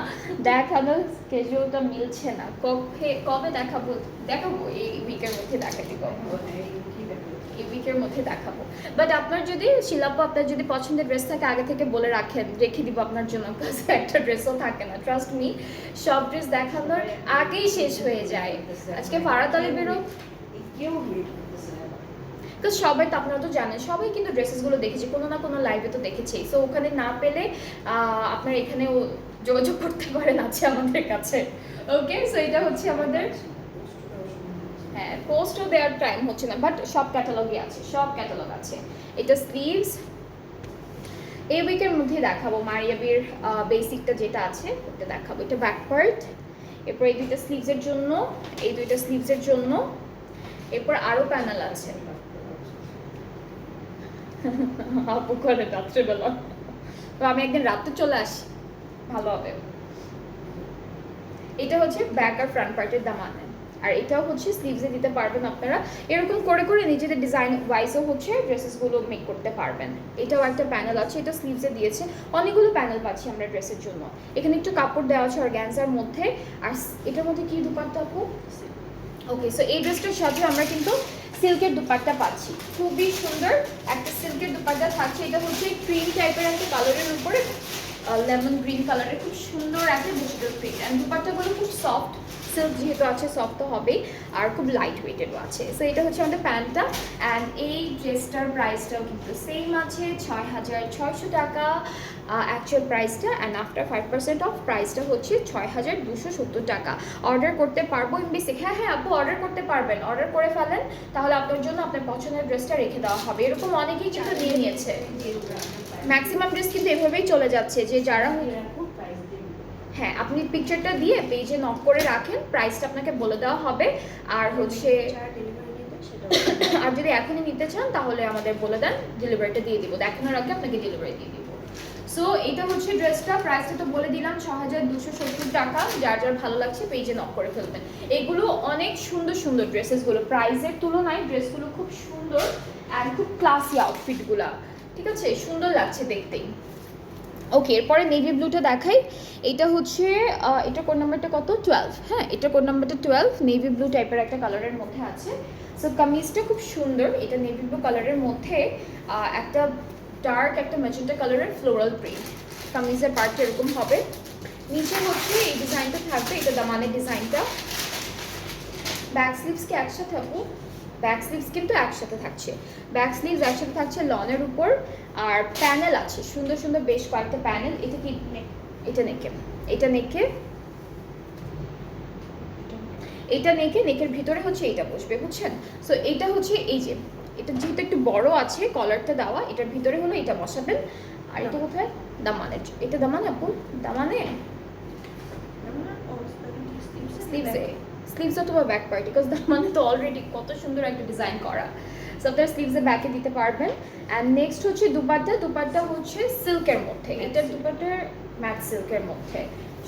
দেখানোর স্কেজুলটা মিলছে না। কবে দেখাবো? এই উইকের মধ্যে দেখাতে পারবো, এই উইকের মধ্যে দেখাবো। বাট আপনার যদি শিলাপু আপনার যদি পছন্দের ড্রেস থাকে আগে থেকে বলে রাখেন, রেখে দিব আপনার জন্য, কাজ একটা ড্রেসও থাকে না, ট্রাস্ট মি সব ড্রেস দেখানোর আগেই শেষ হয়ে যায়। আজকে ফারাতালি বেরো কেউ তো সবাই তো আপনারা তো জানেন, সবাই কিন্তু ড্রেসেসগুলো দেখেছে কোনো না কোনো লাইভে তো দেখেছি। সো ওখানে না পেলে আপনার এখানেও যোগাযোগ করতে পারেন, আছে আমাদের কাছে। ওকে সো এটা হচ্ছে আমাদের, হ্যাঁ পোস্টও দেওয়ার টাইম হচ্ছে না, বাট সব ক্যাটালগই আছে, সব ক্যাটালগ আছে। এটা স্লিভস এই উইকের মধ্যে দেখাবো, মারিয়া বিয়ের বেসিকটা যেটা আছে ওটা দেখাবো। এটা ব্যাক পার্ট, এরপর এই দুইটা স্লিভসের জন্য, এই দুইটা স্লিভসের জন্য, এরপর আরও প্যানেল আছে। আপু করে রাত্রেবেলা, তো আমি একদিন রাতে চলে আসি, ভালো হবে। এটা হচ্ছে ব্যাক আর ফ্রন্ট পার্টের দামানে, আর এটাও হচ্ছে স্লিভসে দিতে পারবেন আপনারা। এরকম করে করে নিজেদের ডিজাইন ওয়াইজও হচ্ছে ড্রেসেসগুলো মেক করতে পারবেন। এটাও একটা প্যানেল আছে, এটা স্লিভসে দিয়েছে। অনেকগুলো প্যানেল পাচ্ছি আমরা ড্রেসের জন্য। এখানে একটু কাপড় দেওয়া আছে অর্গানজার মধ্যে। আর এটার মধ্যে কি দুপাট্টা আপু? ওকে সো এই ড্রেসটার সাথে আমরা কিন্তু সিল্কের দুপাট্টা পাচ্ছি, খুবই সুন্দর একটা সিল্কের দুপাট্টা থাকছে। এটা হচ্ছে ক্রিম টাইপের একটা কালারের উপরে লেমন গ্রিন কালারের খুব সুন্দর একটা ডিজিটাল প্রিন্ট। অ্যান্ড দুপাট্টাগুলো খুব সফট, সিল্ক যেহেতু আছে সফট তো হবেই, আর খুব লাইট ওয়েটেডও আছে। সো এটা হচ্ছে আমাদের প্যান্টটা। অ্যান্ড এই ড্রেসটার প্রাইসটাও কিন্তু সেম আছে 6600 টাকা অ্যাকচুয়াল প্রাইসটা। অ্যান্ড আফটার 5% অফ প্রাইসটা হচ্ছে 6270 টাকা। অর্ডার করতে পারবো এমবিসি? হ্যাঁ আপু অর্ডার করতে পারবেন, অর্ডার করে ফেলেন, তাহলে আপনার জন্য আপনার পছন্দের ড্রেসটা রেখে দেওয়া হবে। এরকম অনেকেই কিন্তু নিয়ে নিয়েছে, ম্যাক্সিমাম ড্রেস কিন্তু এভাবেই চলে যাচ্ছে যে যারা, হ্যাঁ আপনি পিকচারটা দিয়ে পেজে নক করে রাখেন, প্রাইসটা আপনাকে বলে দেওয়া হবে। আর হচ্ছে আর যদি এখনই নিতে চান তাহলে আমাদের বলে দেন, ডেলিভারিটা দিয়ে দিব, দেখানোর আগে আপনাকে ডেলিভারি দিয়ে দিব। সো এটা হচ্ছে ড্রেসটা, প্রাইসটা তো বলে দিলাম 6270 টাকা। যার যার ভালো লাগছে পেজে নক করে ফেলবেন। এগুলো অনেক সুন্দর সুন্দর ড্রেসেসগুলো, প্রাইসের তুলনায় ড্রেসগুলো খুব সুন্দর অ্যান্ড খুব ক্লাসি আউটফিটগুলো, ঠিক আছে, সুন্দর লাগছে দেখতেই। ওকে এরপরে নেভি ব্লুটা দেখাই। এটা হচ্ছে এটা কোড নাম্বারটা কত? 12। হ্যাঁ এটা কোড নাম্বারটা 12, নেভি ব্লু টাইপের একটা কালারের মধ্যে আছে। সো সো কামিজটা খুব সুন্দর, এটা নেভি ব্লু কালারের মধ্যে একটা ডার্ক একটা ম্যাজেন্টা কালারের ফ্লোরাল প্রিন্ট। কামিজের পার্টটা এরকম হবে, নিচে হচ্ছে এই ডিজাইনটা থাকবে, এটা দামানের ডিজাইনটা। ব্যাক স্লিভস কি একসাথে আপু? ব্যাক স্লিভস কিন্তু একসাথে থাকছে, ব্যাক স্লিভস একসাথে থাকছে লনের উপর। আর প্যানেল আছে সুন্দর সুন্দর বেশ কয়েকটা প্যানেল। এটা কি এটা নেকে, এটা নেকে, এটা নেকে, নেকের ভিতরে হচ্ছে এইটা বসবে, বুঝছেন? সো এইটা হচ্ছে এই যে এটা যেহেতু একটু বড় আছে কলারটা দেওয়া, এটার ভিতরে হলো এটা বসাবেন। আর এটা কোথায়? দামানের, এটা দামানে আপু, দামানে স্লিভসে, স্লিভস অথবা ব্যাক পার্ট, বিকজ দামানে তো অলরেডি কত সুন্দর একটা ডিজাইন করা। সো আপনারা স্লিভসে ব্যাকে দিতে পারবেন। অ্যান্ড নেক্সট হচ্ছে দুপাট্টা, দুপাট্টা হচ্ছে সিল্কের মধ্যে, এটার দুপাট্টার ম্যাট সিল্কের মধ্যে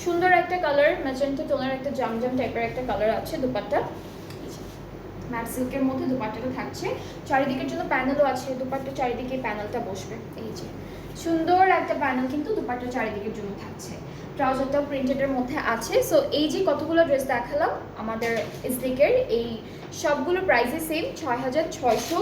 সুন্দর একটা কালার, ম্যাজেন্টা টোনের একটা জামজাম টাইপের একটা কালার আছে দুপাট্টা। ম্যাট সিল্কের মধ্যে দুপাট্টাটা থাকছে, চারিদিকের জন্য প্যানেলও আছে, দুপাট্টা চারিদিকে প্যানেলটা বসবে। এই যে সুন্দর একটা প্যানেল কিন্তু দুপাট্টা চারিদিকের জন্য থাকছে। ট্রাউজারটাও প্রিন্টেডের মধ্যে আছে। সো এই যে কতগুলো ড্রেস দেখালাম আমাদের ইসলিকের, এই সবগুলো প্রাইসই সেম ৬,৬০০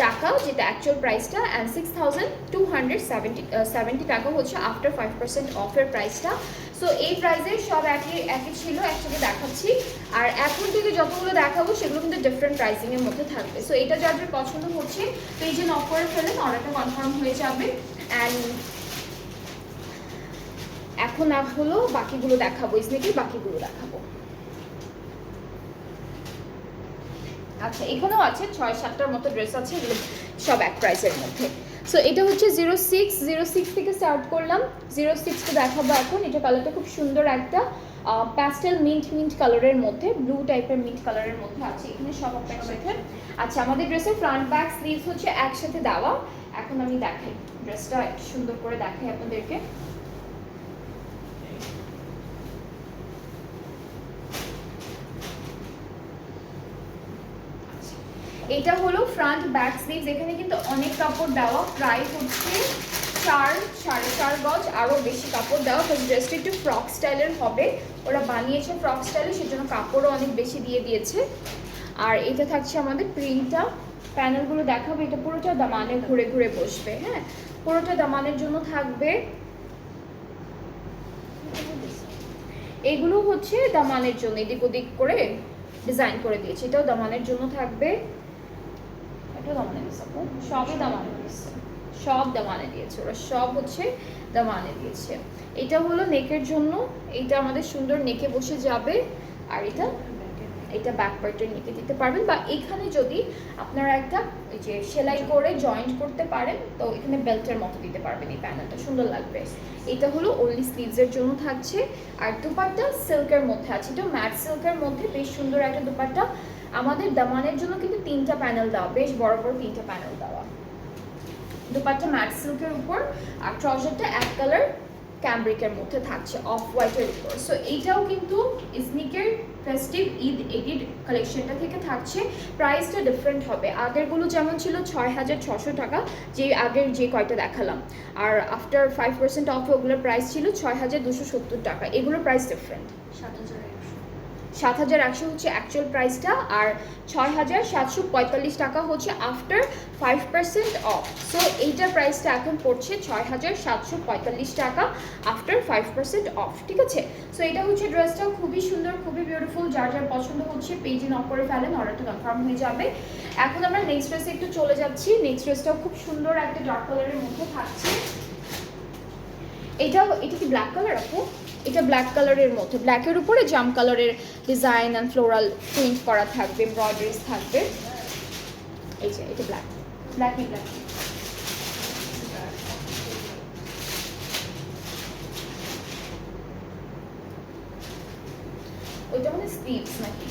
টাকা যেটা অ্যাকচুয়াল প্রাইসটা, অ্যান্ড 6,270 টাকা হচ্ছে আফটার 5% অফের প্রাইসটা। সো এই প্রাইসে সব একই একই ছিল, একসাথে দেখাচ্ছি। আর এখন থেকে যতগুলো দেখাবো সেগুলো কিন্তু ডিফারেন্ট প্রাইসিংয়ের মধ্যে থাকবে। সো এটা যাদের পছন্দ হচ্ছে পেজে নক করে ফেলেন, অর্ডারটা কনফার্ম হয়ে যাবে। অ্যান্ড এখন হলো বাকিগুলো দেখাবো, ইসনিকের বাকিগুলো দেখাবো। আচ্ছা এখানেও আছে ৬-৭টার মতো ড্রেস আছে, এগুলো সব এক প্রাইসের মধ্যে। সো এটা হচ্ছে 06 থেকে স্টার্ট করলাম, 06টা দেখাবো এখন। এটা কালারটা খুব সুন্দর একটা প্যাস্টেল মিন্ট কালারের মধ্যে, ব্লু টাইপের মিন্ট কালারের মধ্যে আছে এখানে সব একসাথে। আচ্ছা আমাদের ড্রেসের ফ্রন্ট ব্যাক স্লিভস হচ্ছে একসাথে দেওয়া। এখন আমি দেখাই ড্রেসটা একটু সুন্দর করে দেখাই আপনাদেরকে। এটা হলো ফ্রন্ট ব্যাক স্লিভস, এখানে কিন্তু অনেক কাপড় দেওয়া, প্রায় হচ্ছে 4-4.5 গজ, আরও বেশি কাপড় দেওয়া, কারণ ড্রেসটা একটু ফ্রক স্টাইলের হবে, ওরা বানিয়েছে ফ্রক স্টাইলে, সেজন্য কাপড়ও অনেক বেশি দিয়ে দিয়েছে। আর এটা থাকছে আমাদের প্রিন্টটা, প্যানেলগুলো দেখাবো। এটা পুরোটা দামানে ঘুরে ঘুরে বসবে, হ্যাঁ পুরোটা দামানের জন্য থাকবে। এগুলো হচ্ছে দামানের জন্য এদিক ওদিক করে ডিজাইন করে দিয়েছে, এটাও দামানের জন্য থাকবে। সবই দামানে দিয়েছে, সব দামানে দিয়েছে, ওরা সব হচ্ছে দামানে দিয়েছে। এটা হলো নেকের জন্য, এটা আমাদের সুন্দর নেকে বসে যাবে। আর এটা ব্যাক পার্টের নেকে দিতে পারবেন, বা এখানে যদি আপনারা একটা এই যে সেলাই করে জয়েন্ট করতে পারেন তো এখানে বেল্টের মতো দিতে পারবেন, এই প্যানেলটা সুন্দর লাগবে। এটা হলো ওনলি স্লিভসের জন্য থাকছে। আর দুপাট্টা সিল্কের মধ্যে আছে, এটা ম্যাট সিল্কের মধ্যে বেশ সুন্দর একটা দুপাট্টা। আমাদের দামানের জন্য কিন্তু 3টা প্যানেল দেওয়া, বেশ বড় বড় 3টা প্যানেল দেওয়া। দুপাট্টা ম্যাট সিল্কের উপর, আর ট্রাউজারটা এক কালার ক্যামব্রিকের মধ্যে থাকছে অফ হোয়াইটের উপর। সো এইটাও কিন্তু ইসনিকের ফেস্টিভ ঈদ এডিড কালেকশনটা থেকে থাকছে। প্রাইসটা ডিফারেন্ট হবে, আগেরগুলো যেমন ছিল 6,600 টাকা, যে আগের যে কয়টা দেখালাম, আর আফটার 5% অফ ওগুলোর প্রাইস ছিল 6,270 টাকা, এগুলোর প্রাইস ডিফারেন্ট। 7,100 হচ্ছে অ্যাকচুয়াল প্রাইসটা, আর 6,745 টাকা হচ্ছে আফটার 5% অফ। সো এইটার প্রাইসটা এখন পড়ছে 6,745 টাকা আফটার 5% অফ, ঠিক আছে? সো এটা হচ্ছে ড্রেসটা, খুবই সুন্দর, খুবই বিউটিফুল, যার যার পছন্দ হচ্ছে পেজে নক করে ফেলেন, অর্ডারটা কনফার্ম হয়ে যাবে। এখন আমরা নেক্সট ড্রেসে একটু চলে যাচ্ছি। নেক্সট ড্রেসটাও খুব সুন্দর একটা ডার্ক কালারের মধ্যে থাকছে। এটা কি ব্ল্যাক কালার আপু? এটা ব্ল্যাক কালারের মধ্যে, ব্ল্যাকের উপরে জাম কালারের ডিজাইন অ্যান্ড ফ্লোরাল প্রিন্ট করা থাকবে, এমব্রয়ডারিজ থাকবে। এই যে এটা ব্ল্যাকই ওইটা মানে স্লিভস নাকি?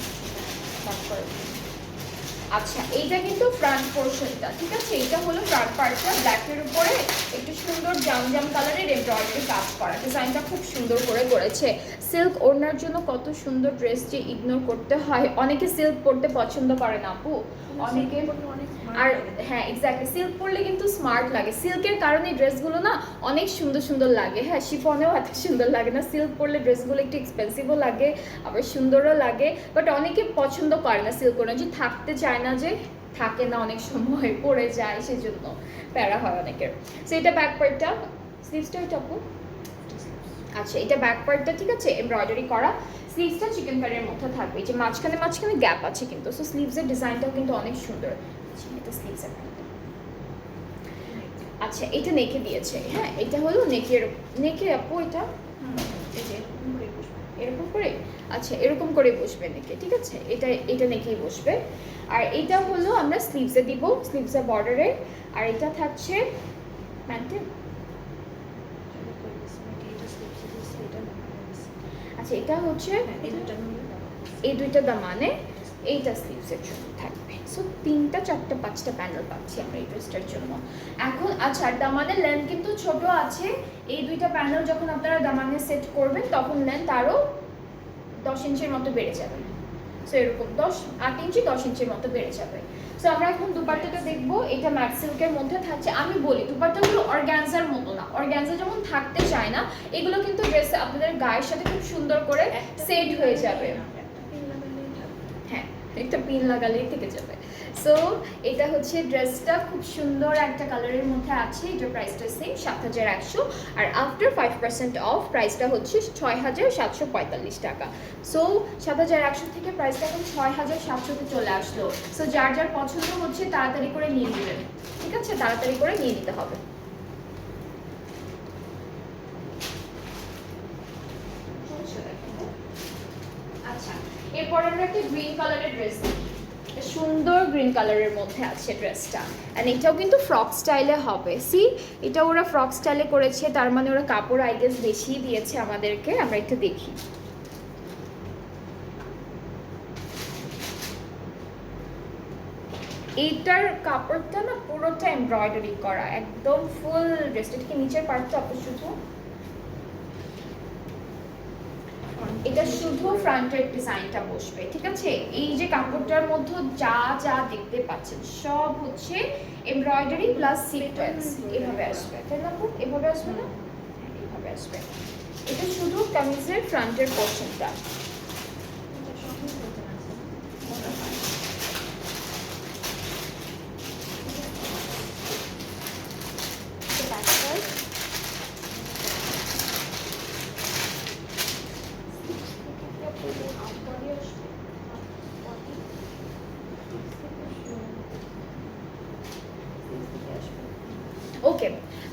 আচ্ছা এইটা কিন্তু ফ্রন্ট পোর্শনটা, ঠিক আছে? এটা হলো ফ্রন্ট পার্টটা, ব্ল্যাকের উপরে একটু সুন্দর জাম কালারের এমব্রয়ডারি কাজ করা, ডিজাইনটা খুব সুন্দর করে করেছে। সিল্ক ওড়নার জন্য কত সুন্দর ড্রেস যে ইগনোর করতে হয়, অনেকে সিল্ক পরতে পছন্দ করে না আপু, অনেকে। আর হ্যাঁ এক্স্যাক্টলি, সিল্ক পরলে কিন্তু স্মার্ট লাগে, সিল্কের কারণে ড্রেসগুলো না অনেক সুন্দর সুন্দর লাগে। হ্যাঁ শিফনেও এত সুন্দর লাগে না, সিল্ক পরলে ড্রেসগুলো একটু এক্সপেন্সিভও লাগে, আবার সুন্দরও লাগে, বাট অনেকে পছন্দ করে না সিল্ক ওড়না, যে থাকতে চায় চায় না যে থাকে না, অনেক সময় পড়ে যায়, সেজন্য প্যারা হয় অনেকের। সো এটা ব্যাক পার্টটা, স্লিভসটা এটা আপু। আচ্ছা এটা ব্যাক পার্টটা, ঠিক আছে, এমব্রয়ডারি করা। স্লিভসটা চিকেন কারির মধ্যে থাকবে, এই যে মাঝখানে মাঝখানে গ্যাপ আছে কিন্তু। সো স্লিভসের ডিজাইনটাও কিন্তু অনেক সুন্দর। আচ্ছা এটা স্লিভসের প্যান্টটা। আচ্ছা এটা নেকে দিয়েছে, হ্যাঁ এটা হলো নেকের, নেকে আপু এটা এই যে এরকম করে বসবে। এরকম করে, আচ্ছা এরকম করে বসবে নেকে, ঠিক আছে, এটা নেকেই বসবে। আর এটা হলো আমরা স্লিভসে দিব, স্লিভসের বর্ডারে। আর এটা থাকছে প্যান্টে। আচ্ছা এটা হচ্ছে এই দুইটা দামানে, এইটা স্লিভসের জন্য থাকবে। সো 3টা 4টা 5টা প্যানেল পাচ্ছি আমরা এই ড্রেসটার জন্য। এখন আচ্ছা দামানের লেন্থ কিন্তু ছোট আছে, এই দুইটা প্যানেল যখন আপনারা দামানে সেট করবেন তখন লেন্থ আরও 10 ইঞ্চির মতো বেড়ে যাবে। সো এরকম 8 ইঞ্চি 10 ইঞ্চির মতো বেড়ে যাবে। সো আমরা এখন দুপাট্টাটা দেখবো, এটা ম্যাট সিল্কের মধ্যে থাকছে। আমি বলি দুপাট্টাগুলো অর্গানজার মতো না, অর্গানজা যেমন থাকতে চায় না, এগুলো কিন্তু ড্রেস আপনাদের গায়ের সাথে খুব সুন্দর করে সেট হয়ে যাবে। হ্যাঁ একটা পিন লাগালেই থেকে যাবে। সো এটা হচ্ছে ড্রেসটা খুব সুন্দর একটা কালারের মধ্যে আছে, এটার প্রাইসটা সেম ৭১০০। আর আফটার 5% অফ প্রাইসটা হচ্ছে ৬৭৪৫ টাকা। সো ৭১০০ থেকে প্রাইসটা এখন ৬৭০০-তে চলে আসলো। সো যার যার পছন্দ হচ্ছে তাড়াতাড়ি করে নিয়ে নেবেন, ঠিক আছে, তাড়াতাড়ি করে নিয়ে নিতে হবে। আচ্ছা এরপর আমরা একটা গ্রিন কালারের ড্রেস দেখি, সুন্দর গ্রিন কালারের মধ্যে আছে ড্রেসটা। অ্যান্ড এটাও কিন্তু ফ্রক স্টাইলে হবে। সি এটা ওরা ফ্রক স্টাইলে করেছে, তার মানে ওরা কাপড় আই গেস বেশি দিয়েছে আমাদেরকে। আমরা একটু দেখি, এইটার কাপড়টা না পুরোটা এমব্রয়ডারি করা, একদম ফুল ড্রেসটা। কি নিচের পার্টটা আপু শুধু, এটা শুধু ফ্রন্টের ডিজাইনটা বসবে, ঠিক আছে। এই যে কাপড়টার মধ্যে যা যা দেখতে পাচ্ছেন সব হচ্ছে এমব্রয়ডারি প্লাস সিকোয়েন্স, এভাবে আসবে, তাই না আপু? এভাবে আসবে না? হ্যাঁ এভাবে আসবে। এটা শুধু কামিজের ফ্রন্টের পোর্শনটা। ওকে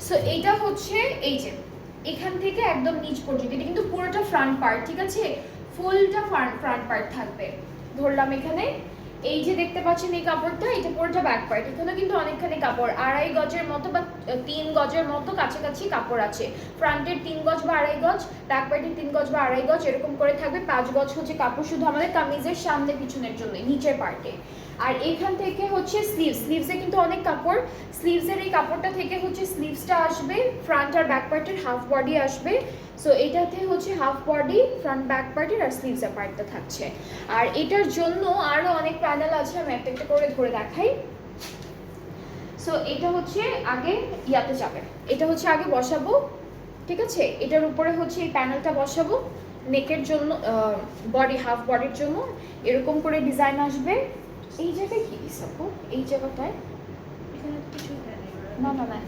সো এইটা হচ্ছে এই যে এখান থেকে একদম নিচ পর্যন্ত, এটা কিন্তু পুরোটা ফ্রন্ট পার্ট, ঠিক আছে, ফুলটা ফ্রন্ট পার্ট থাকবে। ধরলাম এখানে এই যে দেখতে পাচ্ছেন এই কাপড়টা, এটা পুরোটা ব্যাক পার্ট। এখানে কিন্তু অনেকখানি কাপড়, 2.5 গজের মতো বা 3 গজের মতো কাছাকাছি কাপড় আছে। ফ্রন্টের 3 গজ বা 2.5 গজ, ব্যাক পার্টের 3 গজ বা 2.5 গজ, এরকম করে থাকবে। 5 গজ হচ্ছে কাপড় শুধু আমাদের কামিজের সামনে পিছনের জন্য নিচের পার্টে। আর এইখান থেকে হচ্ছে স্লিভসে কিন্তু অনেক কাপড়, স্লিভসের এই কাপড়টা থেকে হচ্ছে স্লিভসটা আসবে, ফ্রন্ট আর ব্যাক পার্টের হাফ বডি আসবে। সো এটাতে হচ্ছে হাফ বডি, ফ্রন্ট ব্যাক পার্টের আর স্লিভসের পার্টটা থাকছে। আর এটার জন্য আরও অনেক প্যানেল আছে, আমি একটা একটা করে ধরে দেখাই। সো এটা হচ্ছে আগে ইয়াতে যাবে, এটা হচ্ছে আগে বসাবো, ঠিক আছে, এটার উপরে হচ্ছে এই প্যানেলটা বসাবো নেকের জন্য, বডি হাফ বডির জন্য এরকম করে ডিজাইন আসবে। এই জায়গায় কি দিস আপু, এই জায়গাটায় এখানে কিছু না না না,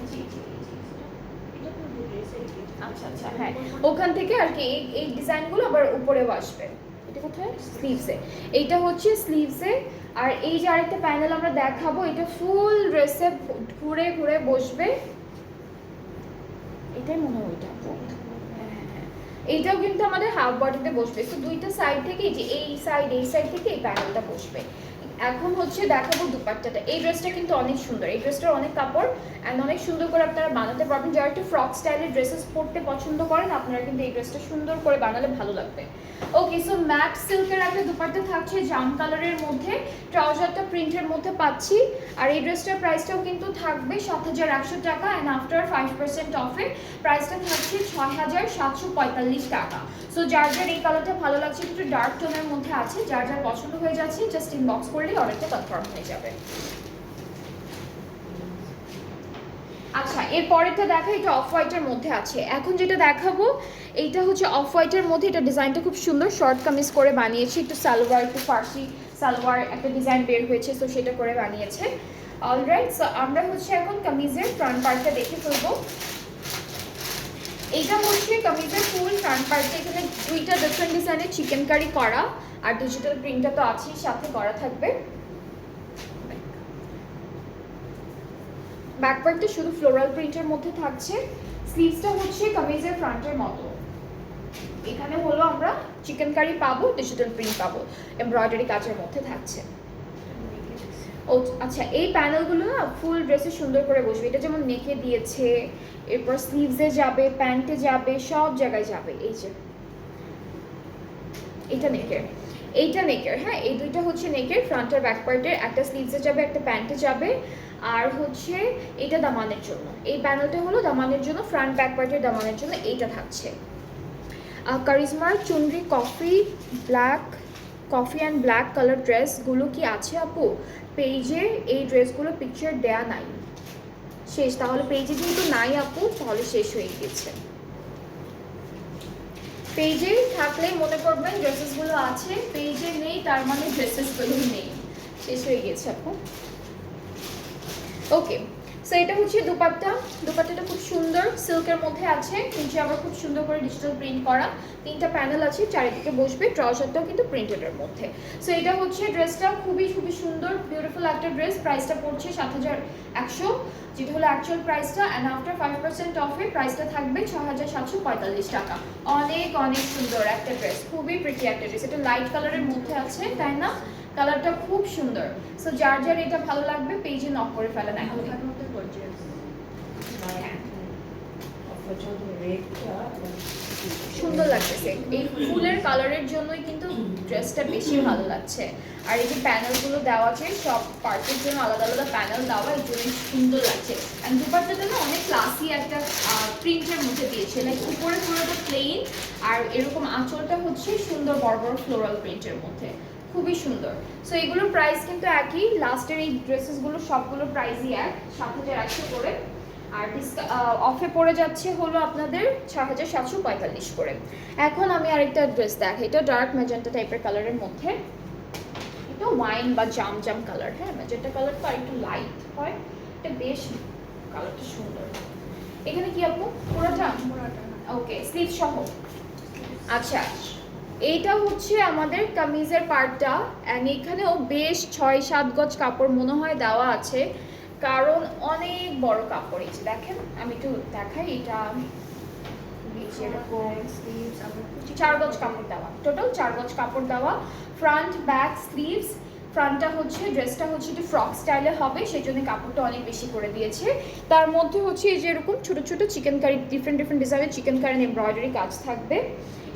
আচ্ছা আচ্ছা হ্যাঁ, ওখান থেকে আর কি এই ডিজাইনগুলো আবার উপরেও আসবে। এটা কোথায়? স্লিভসে, এইটা হচ্ছে স্লিভসে। আর এই যে আরেকটা প্যানেল আমরা দেখাবো, এটা ফুল ড্রেসে ঘুরে ঘুরে বসবে, এটাই মনে হয় ওইটা। এইটাও কিন্তু আমাদের হাফ বডিতে বসবে। তো দুইটা সাইড থেকে এই যে এই সাইড থেকে এই প্যানেলটা বসবে। এখন হচ্ছে দেখাবো দুপাট্টাটা। এই ড্রেসটা কিন্তু অনেক সুন্দর, এই ড্রেসটার অনেক কাপড় অ্যান্ড অনেক সুন্দর করে আপনারা বানাতে পারবেন। যারা একটু ফ্রক স্টাইলের ড্রেসেস পরতে পছন্দ করেন আপনারা কিন্তু এই ড্রেসটা সুন্দর করে বানালে ভালো লাগবে। ওকে সো ম্যাট সিল্কের একটা দুপাট্টা থাকছে জাম কালারের মধ্যে, ট্রাউজারটা প্রিন্টের মধ্যে পাচ্ছি। আর এই ড্রেসটার প্রাইসটাও কিন্তু থাকবে ৭১০০ টাকা অ্যান্ড আফটার 5% অফে প্রাইসটা থাকছে ৬৭৪৫ টাকা। সো যার যার এই কালারটা ভালো লাগছে, একটু ডার্ক টোনের মধ্যে আছে, যার যার পছন্দ হয়ে যাচ্ছে জাস্ট ইনবক্স করলেই অর্ডারটা কনফার্ম হয়ে যাবে। আচ্ছা এর পরেরটা দেখা, এটা অফ হোয়াইটের মধ্যে আছে। এখন যেটা দেখাবো এইটা হচ্ছে অফ হোয়াইটের মধ্যে, এটা ডিজাইনটা খুব সুন্দর, শর্ট কামিজ করে বানিয়েছি, একটু সালোয়ার একটু ফার্সি সালোয়ার একটা ডিজাইন বের হয়েছে, সো সেটা করে বানিয়েছে। অলরাইট, সো আমরা হচ্ছে এখন কামিজের ফ্রন্ট পার্টটা দেখে ফেলবো। এইটা হচ্ছে কামিজের ফুল ফ্রন্ট পার্টে, এখানে দুইটা ডিফারেন্ট ডিজাইনের চিকেন কারি করা, আর ডিজিটাল প্রিন্টটা তো আছেই, সাথে করা থাকবে। ব্যাক পার্টটা শুধু ফ্লোরাল প্রিন্টের মধ্যে থাকছে। স্লিভসটা হচ্ছে কামিজের ফ্রন্টের মতো। এখানে হলো আমরা চিকেন কারি পাবো, ডিজিটাল প্রিন্ট পাবো, এমব্রয়ডারি কাজের মধ্যে থাকছে। ও আচ্ছা, এই প্যানেলগুলো না ফুল ড্রেসে সুন্দর করে বসবে। এটা যেমন নেকে দিয়েছে, এরপর স্লিভসে যাবে, প্যান্টে যাবে, সব জায়গায় যাবে। এই যে এটা নেকের, এইটা নেকের, হ্যাঁ এই দুইটা হচ্ছে নেকের, ফ্রন্ট আর ব্যাক পার্টের। একটা স্লিভসে যাবে, একটা প্যান্টে যাবে, আর হচ্ছে এটা দামানের জন্য। এই প্যানেলটা হলো দামানের জন্য, ফ্রন্ট ব্যাক পার্টের দামানের জন্য এইটা থাকছে। কারিজমার চুনরি কফি অ্যান্ড ব্ল্যাক কালার ড্রেসগুলো কি আছে আপু? পেজে এই ড্রেসগুলো পিকচার দেয়া নাই, শেষ। তাহলে পেজে যেহেতু নাই আপু, তাহলে শেষ হয়ে গেছে। পেজে থাকলে মনে করবেন ড্রেসেসগুলো আছে, পেজে নেই তার মানে ড্রেসেসগুলো নেই, শেষ হয়ে গেছে আপু। ওকে, সো এটা হচ্ছে দুপাট্টাটা খুব সুন্দর সিল্কের মধ্যে আছে, নিচে আবার খুব সুন্দর করে ডিজিটাল প্রিন্ট করা, তিনটা প্যানেল আছে, চারিদিকে বসবে। ট্রাউজারটাও কিন্তু প্রিন্টেডের মধ্যে। সো এটা হচ্ছে ড্রেসটা, খুবই খুবই সুন্দর বিউটিফুল একটা ড্রেস। প্রাইসটা পড়ছে ৭১০০, যেটা হলো অ্যাকচুয়াল প্রাইসটা, অ্যান্ড আফটার 5% অফে প্রাইসটা থাকবে ৬৭৪৫ টাকা। অনেক অনেক সুন্দর একটা ড্রেস, খুবই প্রিটি একটা ড্রেস। এটা লাইট কালারের মধ্যে আছে, তাই না? কালারটা খুব সুন্দর। সো যার যার এটা ভালো লাগবে পেজে নক করে ফেলেন এখন। সুন্দর লাগতেছে, এই ফুলের কালারের জন্যই কিন্তু ড্রেসটা বেশি ভালো লাগছে। আর এই যে প্যানেলগুলো দেওয়া আছে, সব পার্টের জন্য আলাদা আলাদা প্যানেল দেওয়া, এই জন্য সুন্দর লাগছে। অ্যান্ড দুপাট্টাটা না অনেক ক্লাসি একটা প্রিন্টের মধ্যে দিয়েছে, লাইক উপরে পুরোটা প্লেন, আর এরকম আঁচলটা হচ্ছে সুন্দর বড় বড় ফ্লোরাল প্রিন্টের মধ্যে, খুবই সুন্দর। সো এগুলোর প্রাইস কিন্তু একই, লাস্টের এই ড্রেসেসগুলো সবগুলোর প্রাইসই এক, ৭১০০ করে। আর অফে পড়ে যাচ্ছে হলো আপনাদের ৬৭৪৫ করে। এখন আমি আরেকটা ড্রেস দেখাই, এটা ডার্ক ম্যাজেন্টা টাইপের কালারের মধ্যে, এটা ওয়াইন বা জাম কালার, হ্যাঁ ম্যাজেন্টা কালার তো একটু লাইট হয়, এটা বেশ কালারটা সুন্দর। এখানে কি আপু পুরোটা? ওকে, স্লিভ সহ। আচ্ছা, এইটা হচ্ছে আমাদের কামিজের পার্টটা, অ্যান্ড এখানেও বেশ ৬-৭ গজ কাপড় মনে হয় দেওয়া আছে, কারণ অনেক বড় কাপড়। এই যে দেখেন, আমি একটু দেখাই, এটা 4 গজ কাপড় দেওয়া, টোটাল 4 গজ কাপড় দেওয়া, ফ্রন্ট ব্যাক স্লিভস। ফ্রন্টটা হচ্ছে ড্রেসটা হচ্ছে একটু ফ্রক স্টাইলে হবে, সেই জন্য কাপড়টা অনেক বেশি করে দিয়েছে। তার মধ্যে হচ্ছে এই যে এরকম ছোটো ছোটো চিকেন কারি, ডিফারেন্ট ডিজাইনের চিকেন কারি এমব্রয়ডারি কাজ থাকবে।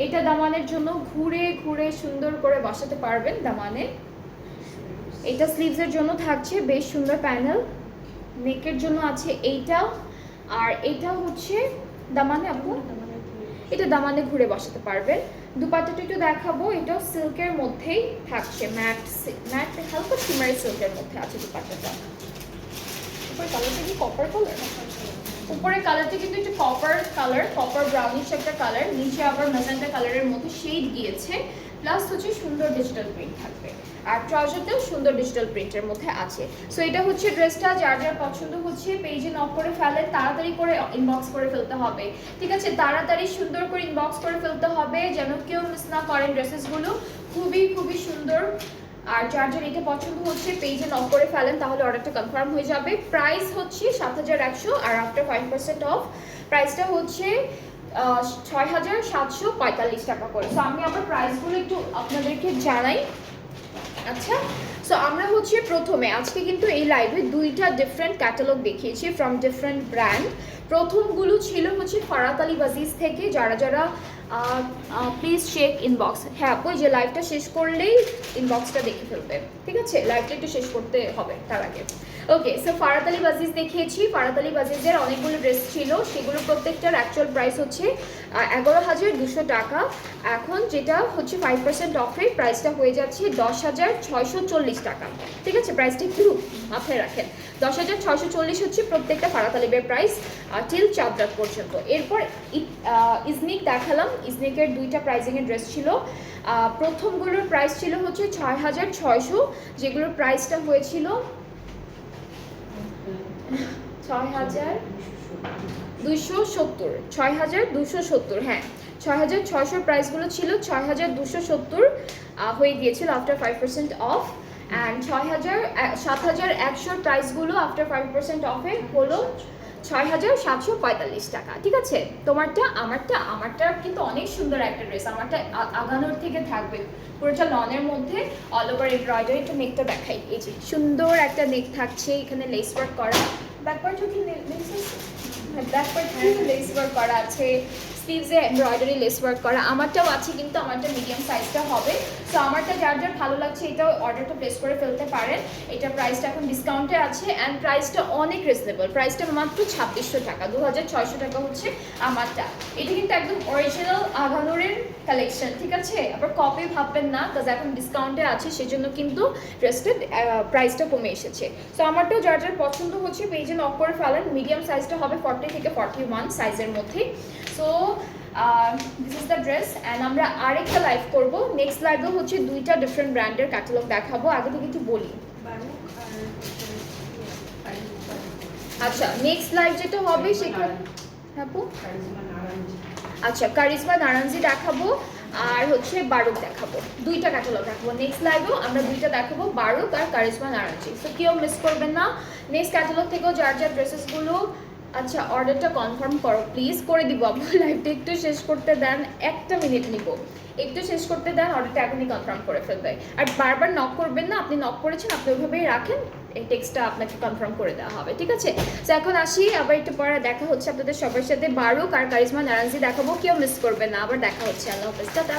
এটা দামানের জন্য ঘুরে ঘুরে সুন্দর করে বসাতে পারবেন দামানে। এটা স্লিভসের জন্য থাকছে বেশ সুন্দর প্যানেল, নেকের জন্য আছে এইটা, আর এটা হচ্ছে দামানে আপু, এটা দামানে ঘুরে বসাতে পারবেন। দুপাট্টাটা একটু দেখাবো, এটাও সিল্কের মধ্যেই থাকছে, ম্যাট হালকা শিমারি সিল্কের মধ্যে আছে দুপাট্টাটা। উপরে কালারটা কি কপার কালার? উপরের কালারটা কিন্তু একটু কপার কালার, কপার ব্রাউনিশ একটা কালার, নিচে আবার ম্যাজেন্টা কালারের মধ্যে শেড গিয়েছে, প্লাস হচ্ছে সুন্দর ডিজিটাল প্রিন্ট থাকবে, আর ট্রাউজারটাও সুন্দর ডিজিটাল প্রিন্টের মধ্যে আছে। সো এটা হচ্ছে ড্রেসটা, যার যার পছন্দ হচ্ছে পেজে নক করে ফেলেন, তাড়াতাড়ি করে ইনবক্স করে ফেলতে হবে, ঠিক আছে? তাড়াতাড়ি সুন্দর করে ইনবক্স করে ফেলতে হবে, যেন কেউ মিস না করেন ড্রেসেসগুলো, খুবই খুবই সুন্দর। আর যার যার এটা পছন্দ হচ্ছে পেজে নক করে ফেলেন, তাহলে অর্ডারটা কনফার্ম হয়ে যাবে। প্রাইস হচ্ছে ৭১০০, আর আফটার 5% অফ প্রাইসটা হচ্ছে ৬৭৪৫ টাকা করে। সো আমি আমার প্রাইসগুলো একটু আপনাদেরকে জানাই। আচ্ছা, সো আমরা হচ্ছে প্রথমে আজকে কিন্তু এই লাইভে দুইটা ডিফারেন্ট ক্যাটালগ দেখিয়েছি ফ্রম ডিফারেন্ট ব্র্যান্ড। প্রথমগুলো ছিল হচ্ছে ফারাত আলী বাজিজ থেকে, যারা যারা প্লিজ চেক ইনবক্স। হ্যাঁ আপু, যে লাইভটা শেষ করলেই ইনবক্সটা দেখে ফেলবে, ঠিক আছে? লাইভটা একটু শেষ করতে হবে তার আগে। ওকে, সো ফারাত আলী বাজিজ দেখিয়েছি। ফারাত আলী বাজিজের অনেকগুলো ড্রেস ছিল, সেগুলো প্রত্যেকটার অ্যাকচুয়াল প্রাইস হচ্ছে ১১,২০০ টাকা। এখন যেটা হচ্ছে 5% অফে প্রাইসটা হয়ে যাচ্ছে ১০,৬৪০ টাকা, ঠিক আছে? প্রাইসটা একটু মাথায় রাখেন। 10,640 হচ্ছে প্রত্যেকটা ফারাত আলিবের প্রাইস টিল চাঁদ রাত পর্যন্ত। এরপর ইজনিক দেখালাম, ইজনিকের দুইটা প্রাইজিংয়ের ড্রেস ছিল। প্রথমগুলোর প্রাইস ছিল হচ্ছে 6,600, যেগুলোর প্রাইসটা হয়েছিল 6,270, হ্যাঁ 6,600 প্রাইসগুলো ছিল 6,270 হয়ে গিয়েছিল আফটার 5% অফ। অ্যান্ড 7,100 প্রাইসগুলো আফটার 5% অফে হলো 6,745 টাকা। ঠিক আছে, তোমারটা আমারটা কিন্তু অনেক সুন্দর একটা ড্রেস। আমারটা আগানোর থেকে থাকবে পুরোটা লনের মধ্যে অল ওভার এমব্রয়ডারি। একটু নেকটা দেখাই, এই যে সুন্দর একটা নেক থাকছে, এখানে লেস ওয়ার্ক করা, ব্যাকপার্টও কি লেস আছে, ব্যাকপার্ট লেস ওয়ার্ক করা আছে, স্লিভসে এমব্রয়ডারি লেস ওয়ার্ক করা। আমারটাও আছে, কিন্তু আমারটা মিডিয়াম সাইজটা হবে। সো আমারটা যার যার ভালো লাগছে এটাও অর্ডারটা প্লেস করে ফেলতে পারেন। এটা প্রাইসটা এখন ডিসকাউন্টে আছে অ্যান্ড প্রাইসটা অনেক রিজনেবল। প্রাইসটা মাত্র 2,600 টাকা, 2,600 টাকা হচ্ছে আমারটা। এটা কিন্তু একদম অরিজিনাল আগানোরের কালেকশন, ঠিক আছে? আবার কপি ভাববেন না, কাজ এখন ডিসকাউন্টে আছে, সেজন্য কিন্তু ড্রেসটার প্রাইসটা কমে এসেছে। সো আমারটাও যার যার পছন্দ হচ্ছে পেজে নক করে ফেলেন। মিডিয়াম সাইজটা হবে 40 থেকে 41 সাইজের মধ্যে। So this is the dress. And আমরা আরেকটা লাইভ করবো, নেক্সট লাইভেও হচ্ছে দুইটা ডিফারেন্ট ব্র্যান্ডের ক্যাটালগ দেখাবো। আগে থেকে একটু বলি, আচ্ছা নেক্সট লাইভ যেটা হবে সেখানে আচ্ছা কারিজমা নারাঞ্জি দেখাবো আর হচ্ছে বারুক দেখাবো, দুইটা ক্যাটালগ দেখাবো। নেক্সট লাইভেও আমরা দুইটা দেখাবো, বারুক আর কারিজমা নারাঞ্জি। সো কেউ মিস করবেন না। নেক্সট ক্যাটালগ থেকেও যার যার ড্রেসেসগুলো, আচ্ছা অর্ডারটা কনফার্ম করো প্লিজ, করে দিব আপু। লাইভটা একটু শেষ করতে দেন, একটা মিনিট নিব, একটু শেষ করতে দেন, অর্ডারটা এখনই কনফার্ম করে ফেলবে। আর বারবার নক করবেন না, আপনি নক করেছেন আপনি ওইভাবেই রাখেন, এই টেক্সটটা আপনাকে কনফার্ম করে দেওয়া হবে, ঠিক আছে? তো এখন আসি, আবার একটু পরে দেখা হচ্ছে আপনাদের সবার সাথে। বারুক আর কারিজমা নারাঞ্জি দেখাবো, কেউ মিস করবেন না। আবার দেখা হচ্ছে, আল্লাহ হাফেজ, টাটা।